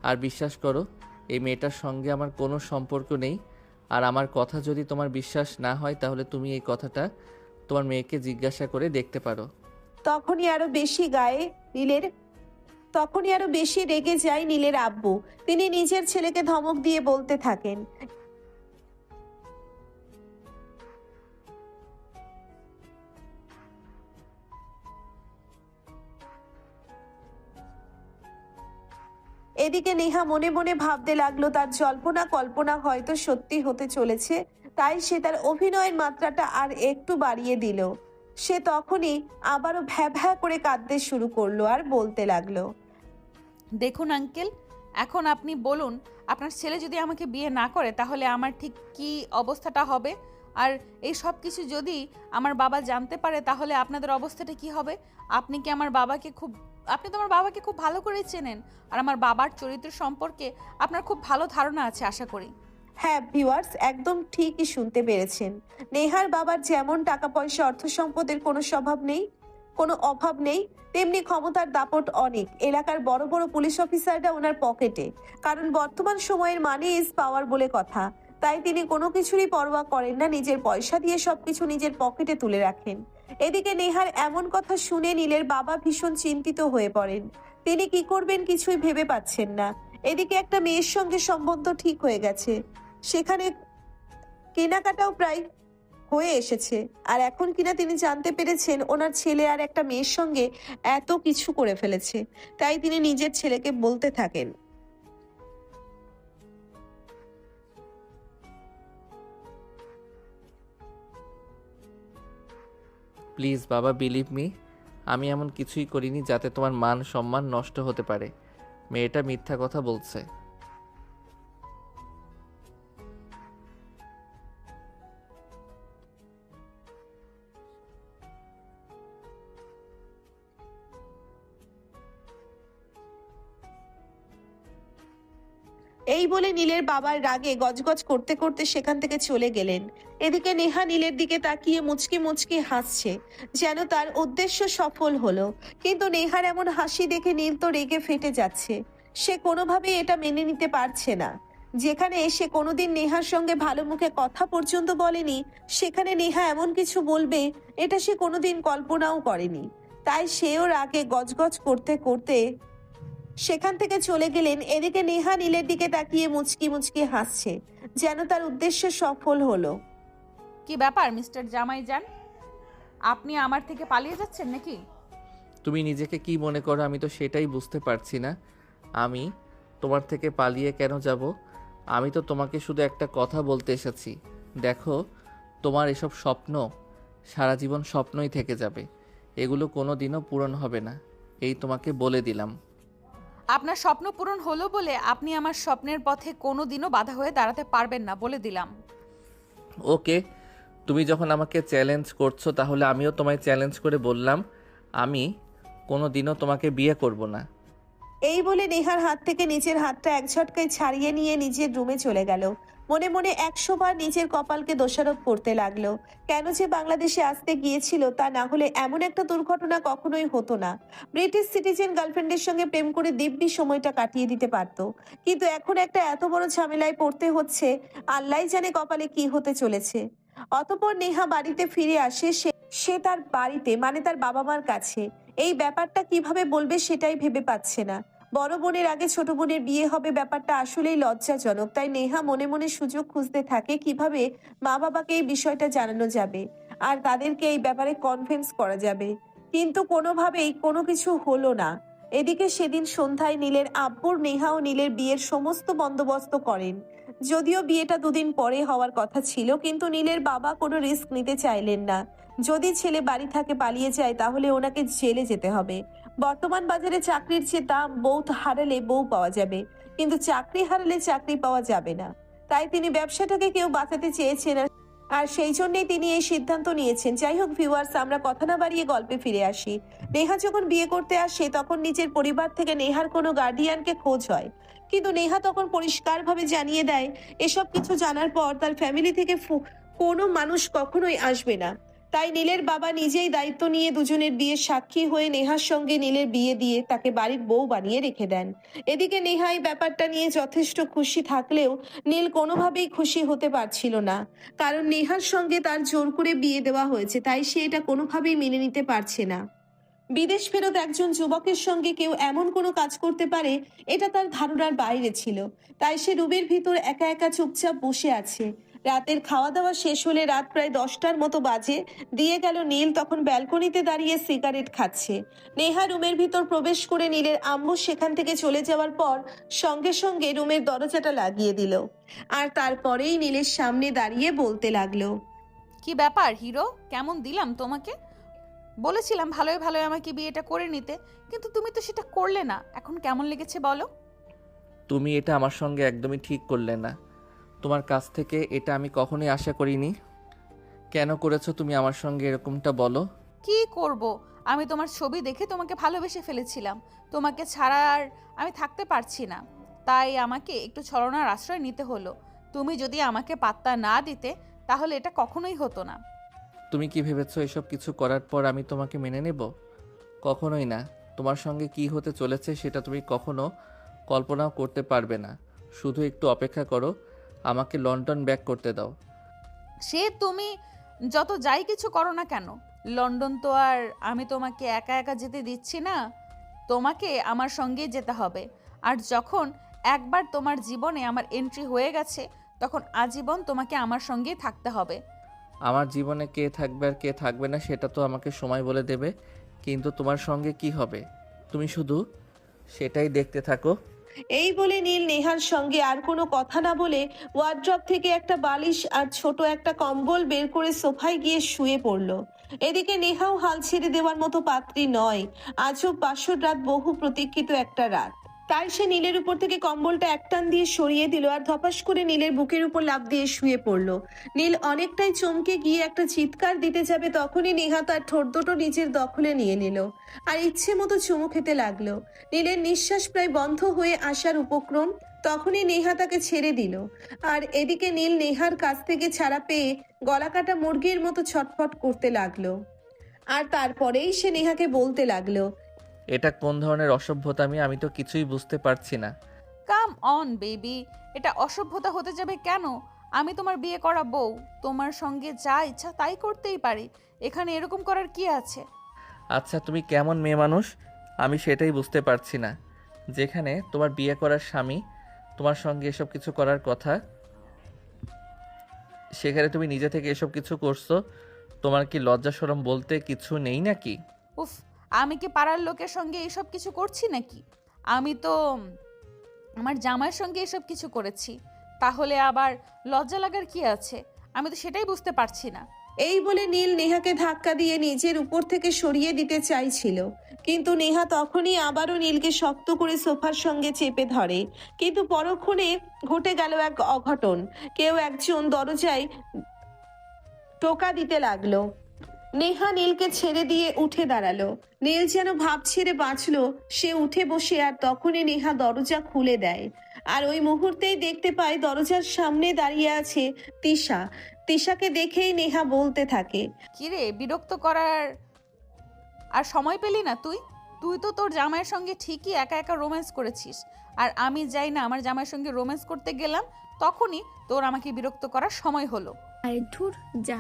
আর বিশ্বাস করো, এই মেয়েটার সঙ্গে আমার কোনো সম্পর্ক নেই। আর আমার কথা যদি তোমার বিশ্বাস না হয় তাহলে তুমি এই কথাটা তোমার মেয়েকে জিজ্ঞাসা করে দেখতে পারো। তখনই আরো বেশি গায়ে নীলের তখনই আরো বেশি রেগে যায় নীলের আব্বু। তিনি নিজের ছেলেকে ধমক দিয়ে বলতে থাকেন, এদিকে নেহা মনে মনে ভাবতে লাগলো তার জল্পনা কল্পনা হয়তো সত্যি হতে চলেছে। তাই সে তার অভিনয়ের মাত্রাটা আর একটু বাড়িয়ে দিল। সে তখনই আবারও ভ্যা ভ্যা করে কাঁদতে শুরু করলো আর বলতে লাগলো, দেখুন আঙ্কেল, এখন আপনি বলুন, আপনার ছেলে যদি আমাকে বিয়ে না করে তাহলে আমার ঠিক কি অবস্থাটা হবে? আর এই সব কিছু যদি আমার বাবা জানতে পারে তাহলে আপনাদের অবস্থাটা কি হবে? আপনি কি আমার বাবাকে খুব আপনি তো আমার বাবাকে খুব ভালো করে চেনেন, আর আমার বাবার চরিত্র সম্পর্কে আপনার খুব ভালো ধারণা আছে আশা করি। হ্যাঁ ভিউয়ার্স, একদম ঠিকই শুনতে পেরেছেন। নেহার বাবার যেমন টাকা পয়সা অর্থ সম্পদের কোনো অভাব নেই, তেমনি ক্ষমতার দাপট অনেক। এলাকার বড় বড় পুলিশ অফিসাররা ওনার পকেটে, কারণ বর্তমান সময়ের মানি ইজ পাওয়ার বলে কথা। তাই তিনি কোনো কিছুরই পরোয়া করেন না, নিজের পয়সা দিয়ে সবকিছু নিজের পকেটে তুলে রাখেন। এদিকে নেহার এমন কথা শুনে নীলের বাবা ভীষণ চিন্তিত হয়ে পড়েন। তিনি কি করবেন কিছুই ভেবে পাচ্ছেন না। এদিকে একটা মেয়ের সঙ্গে সম্বন্ধ ঠিক হয়ে গেছে, সেখানে কেনাকাটাও প্রায় হয়ে এসেছে, আর এখন কিনা তিনি জানতে পেরেছেন ওনার ছেলে আর একটা মেয়ের সঙ্গে এত কিছু করে ফেলেছে। তাই তিনি নিজের ছেলেকে বলতে থাকেন, প্লিজ বাবা বিলিভ মি, আমি এমন কিছুই করিনি যাতে তোমার মান সম্মান নষ্ট হতে পারে। মেয়েটা মিথ্যা কথা বলছে। এই বলে নীলের বাবার রাগে গজগজ করতে করতে সেখান থেকে চলে গেলেন। এদিকে নেহা নীলের দিকে তাকিয়ে মুচকি মুচকি হাসছে, যেন তার উদ্দেশ্য সফল হলো। কিন্তু নেহার এমন হাসি দেখে নীল তো রেগে ফেটে যাচ্ছে। সে কোনোভাবেই এটা মেনে নিতে পারছে না। যেখানে সে কোনোদিন নেহার সঙ্গে ভালো মুখে কথা পর্যন্ত বলেনি, সেখানে নেহা এমন কিছু বলবে এটা সে কোনোদিন কল্পনাও করেনি। তাই সেও রাগে গজগজ করতে করতে সেখান থেকে চলে গেলেন। এদিকে নেহা নীলের দিকে তাকিয়ে মুচকি মুচকি হাসছে, যেন তার উদ্দেশ্য সফল হলো। কি ব্যাপার মিস্টার জামাইজান, আপনি আমার থেকে পালিয়ে যাচ্ছেন নাকি? তুমি নিজেকে কি মনে করো আমি তো সেটাই বুঝতে পারছি না। আমি তোমার থেকে পালিয়ে কেন যাব? আমি তো তোমাকে শুধু একটা কথা বলতে এসেছি। দেখো, তোমার এসব স্বপ্ন সারা জীবন স্বপ্নই থেকে যাবে। এগুলো কোনো দিনও পূরণ হবে না, এই তোমাকে বলে দিলাম। আপনার স্বপ্ন পূরণ হলো বলে আপনি আমার স্বপ্নের পথে কোনো দিনও বাধা হয়ে দাঁড়াতে পারবেন না, বলে দিলাম। ওকে, তুমি যখন আমাকে চ্যালেঞ্জ করছো তাহলে আমিও তোমায় চ্যালেঞ্জ করে বললাম, আমি কোনো দিনও তোমাকে বিয়ে করব না। এই বলে নেহার হাত থেকে নিজের হাতটা এক ঝটকায় ছাড়িয়ে নিয়ে নিজের রুমে চলে গেল। মনে মনে 100 বার নিজের কপালকে দোষারোপ করতে লাগলো। কেন যে বাংলাদেশে আসতে গিয়েছিল, তা না হলে এমন একটা দুর্ঘটনা কখনোই হতো না। ব্রিটিশ সিটিজেন গার্লফ্রেন্ডের সঙ্গে প্রেম করে দিব্যি সময়টা কাটিয়ে দিতে পারত, কিন্তু এখন একটা এত বড় ঝামেলায় পড়তে হচ্ছে। আল্লাহই জানে কপালে কি হতে চলেছে। অতঃপর নেহা বাড়িতে ফিরে আসে। সে তার বাড়িতে, মানে তার বাবা মার কাছে এই ব্যাপারটা কিভাবে বলবে সেটাই ভেবে পাচ্ছে না। বড় বোনের আগে ছোট বোনের বিয়ে হবে, ব্যাপারটা আসলেই লজ্জাজনক। তাই নেহা মনে মনে সুযোগ খুঁজতে থাকে কিভাবে মা বাবাকে এই বিষয়টা জানানো যাবে আর তাদেরকে এই ব্যাপারে কনভিন্স করা যাবে। কিন্তু কোনোভাবেই কোনো কিছু হলো না। এদিকে সেদিন সন্ধ্যায় নীলের আব্বুর নেহা ও নীলের বিয়ের সমস্ত বন্দোবস্ত করেন। যদিও বিয়েটা দুদিন পরে হওয়ার কথা ছিল, কিন্তু নীলের বাবা কোনো রিস্ক নিতে চাইলেন না। যদি ছেলে বাড়ি থেকে পালিয়ে যায় তাহলে ওনাকে জেলে যেতে হবে। বর্তমান বাজারে চাকরির যে দাম, বউ হারালে বউ পাওয়া যাবে, কিন্তু চাকরি হারালে চাকরি পাওয়া যাবে না। তাই তিনি ব্যবসাটাকে কেউ বাঁচাতে চেয়েছেন, আর সেই জন্যই তিনি এই সিদ্ধান্ত নিয়েছেন। যাই হোক ভিউয়ার্স, আমরা কথা না বাড়িয়ে গল্পে ফিরে আসি। নেহা যখন বিয়ে করতে আসে তখন নিজের পরিবার থেকে নেহার কোনো গার্ডিয়ানকে খোঁজ হয়, কিন্তু নেহা তখন পরিষ্কারভাবে জানিয়ে দেয় এসব কিছু জানার পর তার ফ্যামিলি থেকে কোনো মানুষ কখনোই আসবে না। তাই নীলের বাবা নিজেই দায়িত্ব নিয়ে দুজনের বিয়ের সাক্ষী হয়ে নেহার সঙ্গে নীলের বিয়ে দিয়ে তাকে বাড়ির বউ বানিয়ে রেখে দেন। এদিকে নেহা এই ব্যাপারটা নিয়ে যথেষ্ট খুশি থাকলেও নীল কোনোভাবেই খুশি হতে পারছিল না, কারণ নেহার সঙ্গে তার জোর করে বিয়ে দেওয়া হয়েছে, তাই সে এটা কোনোভাবেই মেনে নিতে পারছে না। বিদেশ ফেরত একজন যুবকের সঙ্গে কেউ এমন কোনো কাজ করতে পারে, এটা তার ধারণার বাইরে ছিল। তাই সে রুমের ভিতর একা একা চুপচাপ বসে আছে। রাতের খাওয়া দাওয়া শেষ হলে রাত প্রায় 10টার মতো বাজে দিয়ে গেল। নীল তখন ব্যালকনিতে দাঁড়িয়ে সিগারেট খাচ্ছে। নেহা রুমের ভিতর প্রবেশ করে নীলের আম্মু সেখান থেকে চলে যাওয়ার পর সঙ্গে সঙ্গে রুমের দরজাটা লাগিয়ে দিল, আর তারপরেই নীলের সামনে দাঁড়িয়ে বলতে লাগলো, কি ব্যাপার হিরো, কেমন দিলাম তোমাকে? বলেছিলাম ভালোই ভালোই আমাকে বিয়েটা করে নিতে, কিন্তু তুমি তো সেটা করলে না। এখন কেমন লেগেছে বলো? তুমি এটা আমার সঙ্গে একদমই ঠিক করলে না। তোমার কাছ থেকে এটা আমি কখনোই আশা করিনি। কেন করেছো তুমি আমার সঙ্গে এরকমটা বলো? কি করব, আমি তোমার ছবি দেখে তোমাকে ভালোবেসে ফেলেছিলাম। তোমাকে ছাড়া আর আমি থাকতে পারছি না, তাই আমাকে একটু ছলনার আশ্রয় নিতে হলো। তুমি যদি আমাকে পাত্তা না দিতে তাহলে এটা কখনোই হতো না। তুমি কি ভেবেছো এসব কিছু করার পর আমি তোমাকে মেনে নেব? কখনোই না। তোমার সঙ্গে কি হতে চলেছে সেটা তুমি কখনো কল্পনাও করতে পারবে না। শুধু একটু অপেক্ষা করো, আমাকে লন্ডন ব্যাক করতে দাও। সে তুমি যত যাই কিছু করো না কেন, লন্ডন তো আর আমি তোমাকে একা একা যেতে দিচ্ছি না। তোমাকে আমার সঙ্গে যেতে হবে। আর যখন একবার তোমার জীবনে আমার এন্ট্রি হয়ে গেছে, তখন আজীবন তোমাকে আমার সঙ্গেই থাকতে হবে। আমার জীবনে কে থাকবে আর কে থাকবে না সেটা তো আমাকে সময় বলে দেবে, কিন্তু তোমার সঙ্গে কি হবে তুমি শুধু সেটাই দেখতে থাকো। এই বলে নীল নেহার সঙ্গে আর কোনো কথা না বলে ওয়ার্ড্রপ থেকে একটা বালিশ আর ছোট একটা কম্বল বের করে সোফায় গিয়ে শুয়ে পড়ল। এদিকে নেহাও হাল ছেড়ে দেওয়ার মতো পাত্রী নয়। আজও বাসর রাত, বহু প্রতীক্ষিত একটা রাত। তাই সে নীলের উপর থেকে কম্বলটা একটান দিয়ে সরিয়ে দিল আর ধপাস করে নীলের বুকের উপর লাফ দিয়ে শুয়ে পড়লো। নীল অনেকটাই চমকে গিয়ে একটা চিৎকার দিতে যাবে, তখনই নেহা তার ঠোঁট দুটো নিজের দখলে নিয়ে নিল আর ইচ্ছে মতো চুমু খেতে লাগলো। নীলের নিঃশ্বাস প্রায় বন্ধ হয়ে আসার উপক্রম, তখনই নেহা তাকে ছেড়ে দিল। আর এদিকে নীল নেহার কাছ থেকে ছাড়া পেয়ে গলাকাটা মুরগির মতো ছটফট করতে লাগলো। আর তারপরেই সে নেহাকে বলতে লাগলো, এটা কোন ধরনের অসভ্যতামি? আমি তো কিছুই বুঝতে পারছি না। কাম অন বেবি, এটা অসভ্যতা হতে যাবে কেন? আমি তোমার বিয়ে করা বউ, তোমার সঙ্গে যা ইচ্ছা তাই করতেই পারি। এখানে এরকম করার কি আছে? আচ্ছা, তুমি কেমন মেয়ে মানুষ আমি সেটাই বুঝতে পারছি না। যেখানে তোমার বিয়ে করার স্বামী তোমার সঙ্গে এসব কিছু করার কথা, সেখানে তুমি নিজে থেকে এসব কিছু করছো। তোমার কি লজ্জা শরম বলতে কিছু নেই নাকি? উফ, আমি কি পাড়ার লোকের সঙ্গে এসব কিছু করছি নাকি? আমি তো আমার জামাইয়ের সঙ্গে এসব কিছু করেছি, তাহলে আবার লজ্জা লাগার কি আছে? আমি তো সেটাই বুঝতে পারছি না। এই বলে নীল নেহাকে ধাক্কা দিয়ে নিজের উপর থেকে সরিয়ে দিতে চাইছিল, কিন্তু নেহা তখনই আবারও নীলকে শক্ত করে সোফার সঙ্গে চেপে ধরে। কিন্তু পরক্ষণে ঘটে গেল এক অঘটন। কেউ একজন দরজায় টোকা দিতে লাগলো। নেহা নীলকে ছেড়ে দিয়ে উঠে দাঁড়ালো। নীল যেন ভাব ছেড়ে বাঁচলো, সে উঠে বসে, আর তখনই নেহা দরজা খুলে দেয়। আর ওই মুহূর্তেই দেখতে পায় দরজার সামনে দাঁড়িয়ে আছে তিশা। তিশাকে দেখেই নেহা বলতে থাকে, কিরে, বিরক্ত করার আর সময় পেলি না তুই? তুই তো তোর জামাইয়ের সঙ্গে ঠিকই একা একা রোম্যান্স করেছিস, আর আমি যাই না আমার জামাইয়ের সঙ্গে রোম্যান্স করতে গেলাম, তখনই তোর আমাকে বিরক্ত করার সময় হলো। আরে ধুর যা,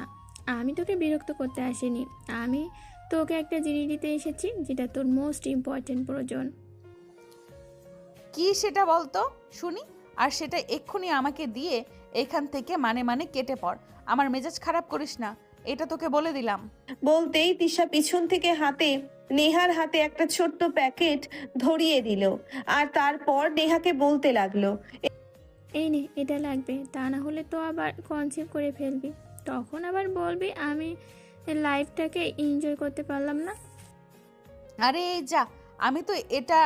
আমি তোকে বিরক্ত করতে আসিনি। আমি তোকে একটা জিনিস দিতে এসেছি যেটা তোর মোস্ট ইম্পর্টেন্ট প্রয়োজন। কি সেটা বলতো শুনি, আর সেটা এক্ষুনি আমাকে দিয়ে এখান থেকে মানে কেটে পড়। আমার মেজাজ খারাপ করিস না, এটা তোকে বলে দিলাম। বলতেই তিশা পিছন থেকে নেহার হাতে একটা ছোট্ট প্যাকেট ধরিয়ে দিল। আর তারপর নেহাকে বলতে লাগলো, এই নে, এটা লাগবে, তা না হলে তো আবার কনসেপ্ট করে ফেলবি, তখন আবার বলবি আমি লাইফটাকে এনজয় করতে পারলাম না। আরে এই যা, আমি তো এটা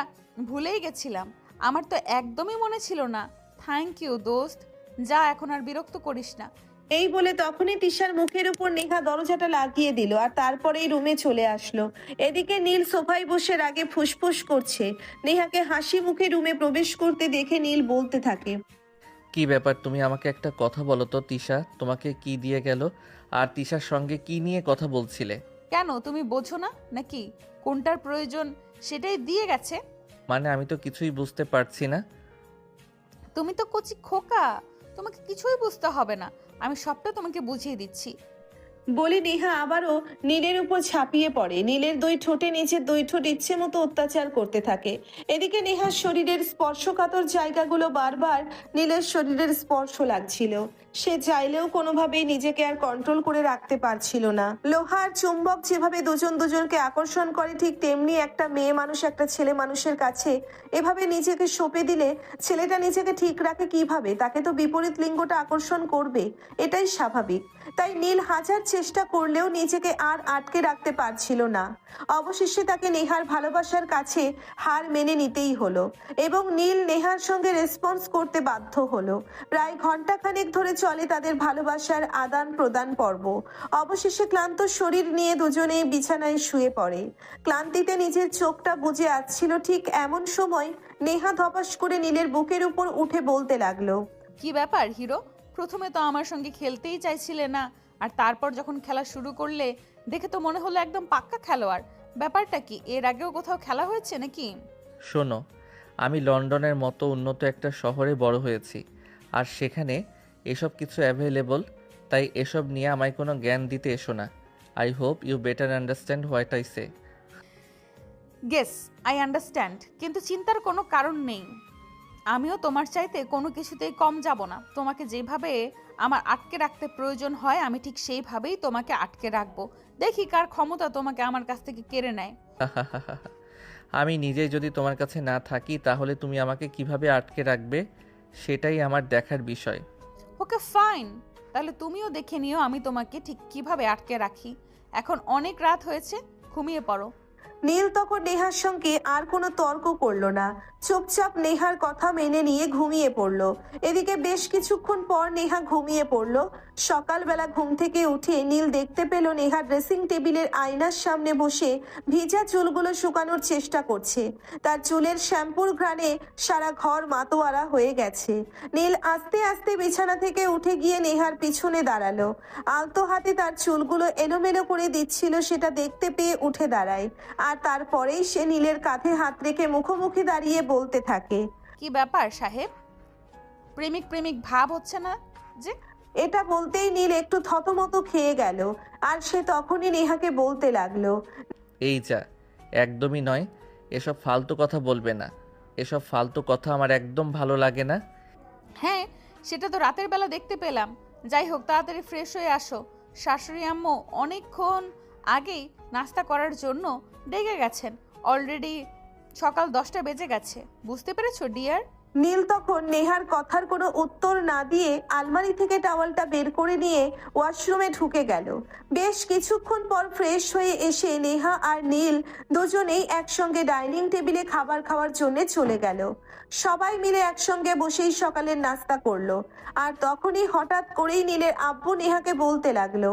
ভুলেই গেছিলাম, আমার তো একদমই মনে ছিল না। থ্যাংক ইউ দোস্ত, যা এখন আর বিরক্ত করিস না। এই বলে তখনই তিশার মুখের উপর নেহা দরজাটা লাগিয়ে দিল আর তারপরেই রুমে চলে আসলো। এদিকে নীল সোফায় বসে রাগে ফুসফুস করছে। নেহাকে হাসি মুখে রুমে প্রবেশ করতে দেখে নীল বলতে থাকে, কি ব্যাপার? তুমি আমাকে একটা কথা বলো তো, তিশা তোমাকে কি দিয়ে গেল? আর তিশার সঙ্গে কি নিয়ে কথা বলছিলে? কেন, তুমি বোঝো না নাকি কোনটার প্রয়োজন সেটাই দিয়ে গেছে? মানে আমি তো কিছুই বুঝতে পারছি না। তুমি তো কচি খোকা, তোমাকে কিছুই বুঝতে হবে না, আমি সবটা তোমাকে বুঝিয়ে দিচ্ছি। বলে নেহা আবারও নীলের উপর ঝাঁপিয়ে পড়ে। নীলের দুই ঠোঁটে নিচের দুই ঠোঁট ইচ্ছে মতো অত্যাচার করতে থাকে। এদিকে নেহার শরীরের স্পর্শকাতর জায়গাগুলো বারবার নীলের শরীরের স্পর্শ লাগছিল। সে চাইলেও কোনোভাবেই নিজেকে আর কন্ট্রোল করে রাখতে পারছিল না। লোহার চুম্বক যেভাবে দুজন দুজনকে আকর্ষণ করে, ঠিক তেমনি একটা মেয়ে মানুষ একটা ছেলে মানুষের কাছে এভাবে নিজেকে সঁপে দিলে ছেলেটা নিজেকে ঠিক রাখে কিভাবে? তাকে তো বিপরীত লিঙ্গটা আকর্ষণ করবে, এটাই স্বাভাবিক। তাই নীল হাজার চেষ্টা করলেও নিজেকে আর আটকে রাখতে পারছিল না। অবশেষে তাকে নেহার ভালোবাসার কাছে হার মেনে নিতেই হলো এবং নীল নেহার সঙ্গে রেসপন্স করতে বাধ্য হলো। প্রায় ঘন্টাখানেক ধরে চলে তাদের ভালোবাসার আদান প্রদান পর্ব। অবশেষে ক্লান্ত শরীর নিয়ে দুজনেই বিছানায় শুয়ে পড়ে। ক্লান্তিতে নিজের চোখটা বুজে আসছিল, ঠিক এমন সময় নেহা ধপাস করে নীলের বুকের উপর উঠে বলতে লাগলো, কি ব্যাপার হিরো, প্রথমে তো আমার সঙ্গে খেলতেই চাইছিলে না, আর তারপর যখন খেলা শুরু করলে দেখে তো মনে হলো একদম পাক্কা খেলোয়াড়। ব্যাপারটা কি, এর আগেও কোথাও খেলা হয়েছে নাকি? শোনো, আমি লন্ডনের মতো উন্নত একটা শহরে বড় হয়েছি, আর সেখানে এসব কিছু অ্যাভেলেবল। তাই এসব নিয়ে আমায় কোনো জ্ঞান দিতে এসো না। I hope you better understand what I say. Guess I understand, কিন্তু চিন্তার কোনো কারণ নেই। আমিও তোমার চাইতে কোনো কিছুতেই কম যাব না। তোমাকে যেভাবে আমার আটকে রাখতে প্রয়োজন হয় আমি ঠিক সেইভাবেই তোমাকে আটকে রাখবো। দেখি কার ক্ষমতা তোমাকে আমার কাছ থেকে কেড়ে নেয়। আমি নিজেই যদি তোমার কাছে না থাকি তাহলে তুমি আমাকে কিভাবে আটকে রাখবে সেটাই আমার দেখার বিষয়। ওকে ফাইন, তাহলে তুমিও দেখে নিও আমি তোমাকে ঠিক কিভাবে আটকে রাখি। এখন অনেক রাত হয়েছে, ঘুমিয়ে পড়ো। নীল তখন নেহার সঙ্গে আর কোনো তর্ক করলো না, চুপচাপ নেহার কথা মেনে নিয়ে ঘুমিয়ে পড়লো। এদিকে বেশ কিছুক্ষণ পর নেহা ঘুমিয়ে পড়লো। সকালবেলা ঘুম থেকে উঠে নীল দেখতে পেল নেহা ড্রেসিং টেবিলের আয়নার সামনে বসে ভিজা চুলগুলো শুকানোর চেষ্টা করছে। তার চুলের শ্যাম্পুর ঘ্রাণে সারা ঘর মাতোয়ারা হয়ে গেছে। নীল আস্তে আস্তে বিছানা থেকে উঠে গিয়ে নেহার পিছনে দাঁড়ালো। আলতো হাতে তার চুলগুলো এলোমেলো করে দিচ্ছিল, সেটা দেখতে পেয়ে উঠে দাঁড়ায়। আর তারপরেই সে নীলের কাঁধে হাত রেখে মুখোমুখি দাঁড়িয়ে বলতে থাকে, কি ব্যাপার সাহেব, প্রেমিক প্রেমিক ভাব হচ্ছে না যে? এটা বলতেই নীল একটু থতমত খেয়ে গেল। আর সে তখনই নেহাকে বলতে লাগলো, এই যা, একদমই নয়। এসব ফালতু কথা বলবে না। এসব ফালতু কথা আমার একদম ভালো লাগে না। হ্যাঁ, সেটা তো রাতের বেলা দেখতে পেলাম। যাই হোক, তাড়াতাড়ি ফ্রেশ হয়ে আসো। শাশুড়ি আম্মু অনেকক্ষণ আগেই নাস্তা করার জন্য ডেকে গেছেন। অলরেডি সকাল 10টা বেজে গেছে, বুঝতে পেরেছো ডিয়ার? নীল তখন নেহার কথার কোনো উত্তর না দিয়ে আলমারি থেকে টাওয়ালটা বের করে নিয়ে ওয়াশরুমে ঢুকে গেল। বেশ কিছুক্ষণ পর ফ্রেশ হয়ে এসে নেহা আর নীল দুজনেই একসঙ্গে ডাইনিং টেবিলে খাবার খাওয়ার জন্য চলে গেল। সবাই মিলে একসঙ্গে বসেই সকালের নাস্তা করলো। আর তখনই হঠাৎ করেই নীলের আব্বু নেহাকে বলতে লাগলো,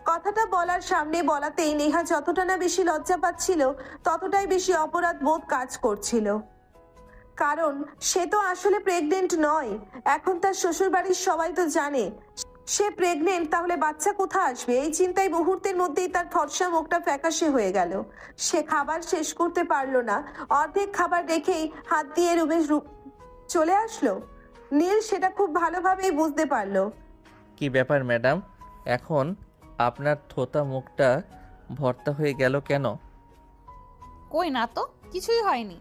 কথাটা বলার সামনে বলাতেই নেহা যতটা না বেশি লজ্জা পাচ্ছিল, ততটাই বেশি অপরাধ বোধ কাজ করছিল। কারণ সে তো আসলে প্রেগনেন্ট নয়। এখন তার শ্বশুর বাড়ির সবাই তো জানে সে প্রেগনেন্ট, তাহলে বাচ্চা কোথা আসবে? এই চিন্তায় মুহূর্তের মধ্যেই তার ফর্সা মুখটা ফ্যাকাশে হয়ে গেল। সে খাবার শেষ করতে পারলো না, অর্ধেক খাবার রেখেই হাত দিয়ে রুমে চলে আসলো। নীল সেটা খুব ভালোভাবেই বুঝতে পারলো। কি ব্যাপার ম্যাডাম, এখন আপনার থোতা মুখটা ভর্তা হয়ে গেল কেন? কই না তো, কিছুই হয়নি।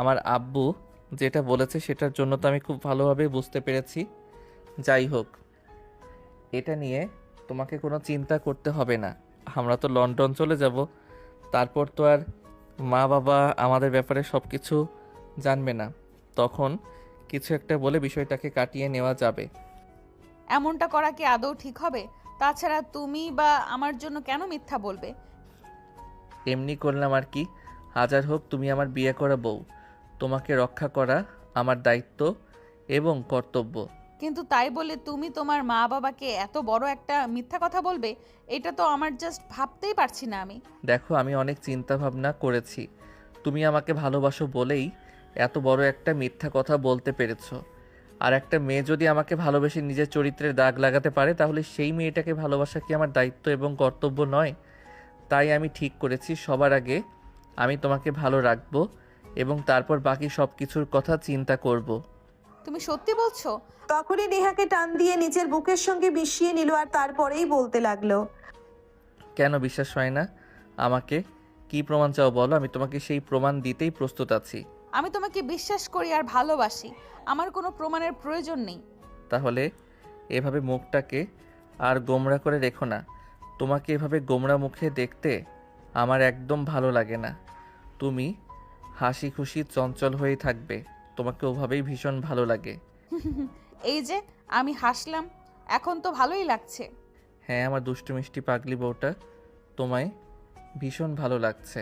আমার আব্বু যেটা বলেছে সেটার জন্য তো আমি খুব ভালোভাবে বুঝতে পেরেছি। যাই হোক, এটা নিয়ে তোমাকে কোনো চিন্তা করতে হবে না। আমরা তো লন্ডন চলে যাব, তারপর তো আর মা বাবা আমাদের ব্যাপারে সব কিছু জানবে না। তখন কিছু একটা বলে বিষয়টাকে কাটিয়ে নেওয়া যাবে। এমনটা করা কি আদৌ ঠিক হবে? তাছাড়া তুমি বা আমার জন্য কেন মিথ্যা বলবে? এমনি করলাম আর কি। হাজার হোক তুমি আমার বিয়ে করা বউ, তোমাকে রক্ষা করা আমার দায়িত্ব এবং কর্তব্য। কিন্তু তাই বলে তুমি তোমার মা বাবাকে এত বড় একটা মিথ্যা কথা বলবে, এটা তো আমার জাস্ট ভাবতেই পারছি না আমি। দেখো, আমি অনেক চিন্তা ভাবনা করেছি। তুমি আমাকে ভালোবাসো বলেই এত বড় একটা মিথ্যা কথা বলতে পেরেছো। আর একটা মেয়ে যদি আমাকে ভালোবেসে নিজের চরিত্রের দাগ লাগাতে পারে, তাহলে সেই মেয়েটাকে ভালোবাসা কি আমার দায়িত্ব এবং কর্তব্য নয়? তাই আমি ঠিক করেছি সবার আগে আমি তোমাকে ভালো রাখবো এবং তারপর বাকি সব কিছুর কথা চিন্তা করব। তুমি সত্যি বলছো? তখনই নেহাকে টান দিয়ে নিজের বুকের সঙ্গে মিশিয়ে নিল। আর তারপরেই বলতে লাগলো, কেন বিশ্বাস হয় না? আমাকে কি প্রমাণ চাও বলো, আমি তোমাকে সেই প্রমাণ দিতেই প্রস্তুত আছি। আমি তোমাকে বিশ্বাস করি আর ভালোবাসি, আমার কোনো প্রমাণের প্রয়োজন নেই। তাহলে এভাবে মুখটাকে আর গোমড়া করে রেখো না। তোমাকে এভাবে গোমড়া মুখে দেখতে আমার একদম ভালো লাগে না। তুমি হাসি খুশি চঞ্চল হয়েই থাকবে, তোমাকে ওভাবেই ভীষণ ভালো লাগে। এই যে আমি হাসলাম, এখন তো ভালোই লাগছে। হ্যাঁ, আমার দুষ্টু মিষ্টি পাগলি বউটা, তোমায় ভীষণ ভালো লাগছে।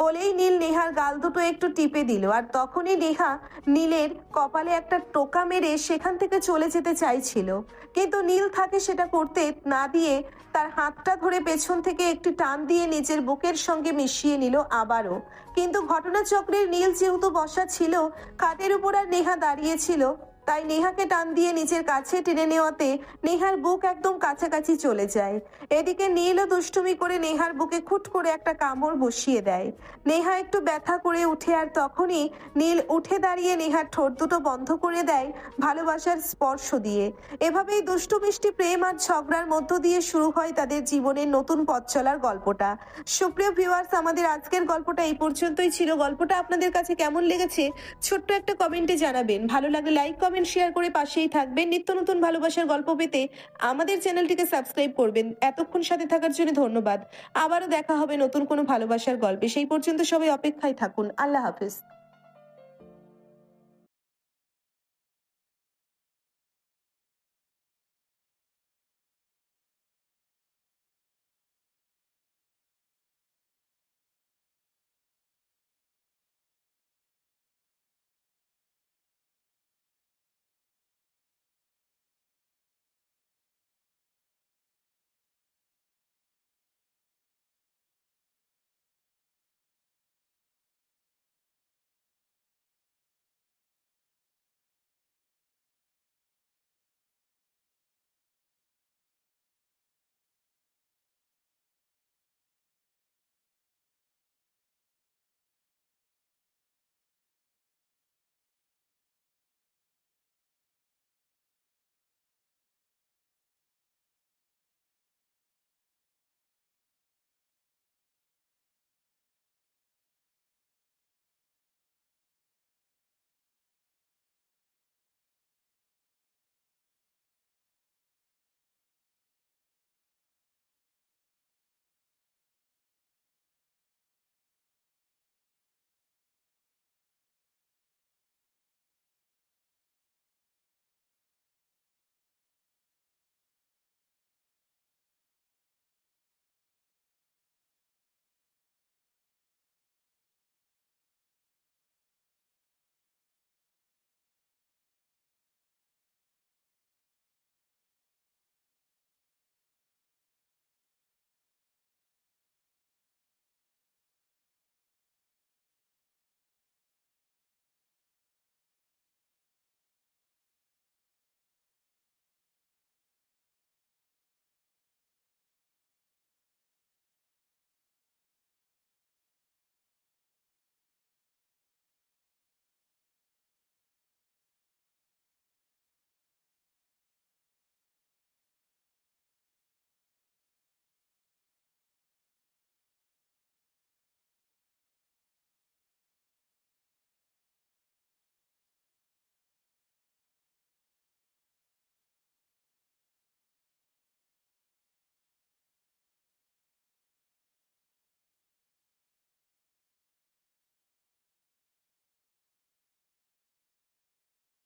বলেই নীল নেহার গাল দুটো একটু টিপে দিল। আর তখনই নেহা নীলের কপালে একটা টোকা মেরে সেখান থেকে চলে যেতে চাইছিল, কিন্তু নীল তাকে সেটা করতে না দিয়ে তার হাতটা ধরে পেছন থেকে একটি টান দিয়ে নিজের বুকের সঙ্গে মিশিয়ে নিল আবারও। কিন্তু ঘটনাচক্রের নীল যেহেতু বসা ছিল, খাটের উপর আর নেহা দাঁড়িয়েছিল, তাই নেহাকে টান দিয়ে নিজের কাছে টেনে নেওয়াতে নেহার বুক একদম কাছাকাছি চলে যায়। এদিকে নীলও দুষ্টুমি করে নেহার বুকে খুট করে একটা কামড় বসিয়ে দেয়। নেহা একটু ব্যথা করে উঠে, আর তখনই নীল উঠে দাঁড়িয়ে নেহার ঠোঁট দুটো বন্ধ করে দেয় ভালোবাসার স্পর্শ দিয়ে। এভাবেই দুষ্টু মিষ্টি প্রেম আর ঝগড়ার মধ্য দিয়ে শুরু হয় তাদের জীবনের নতুন পথ চলার গল্পটা। সুপ্রিয় ভিউয়ার্স, আমাদের আজকের গল্পটা এই পর্যন্তই ছিল। গল্পটা আপনাদের কাছে কেমন লেগেছে ছোট্ট একটা কমেন্টে জানাবেন। ভালো লাগলে লাইক কমেন্ট, শেয়ার করে পাশেই থাকবেন। নিত্য নতুন ভালোবাসার গল্প পেতে আমাদের চ্যানেলটিকে সাবস্ক্রাইব করবেন। এতক্ষণ সাথে থাকার জন্য ধন্যবাদ। আবারও দেখা হবে নতুন কোনো ভালোবাসার গল্পে। সেই পর্যন্ত সবাই অপেক্ষায় থাকুন। আল্লাহ হাফেজ।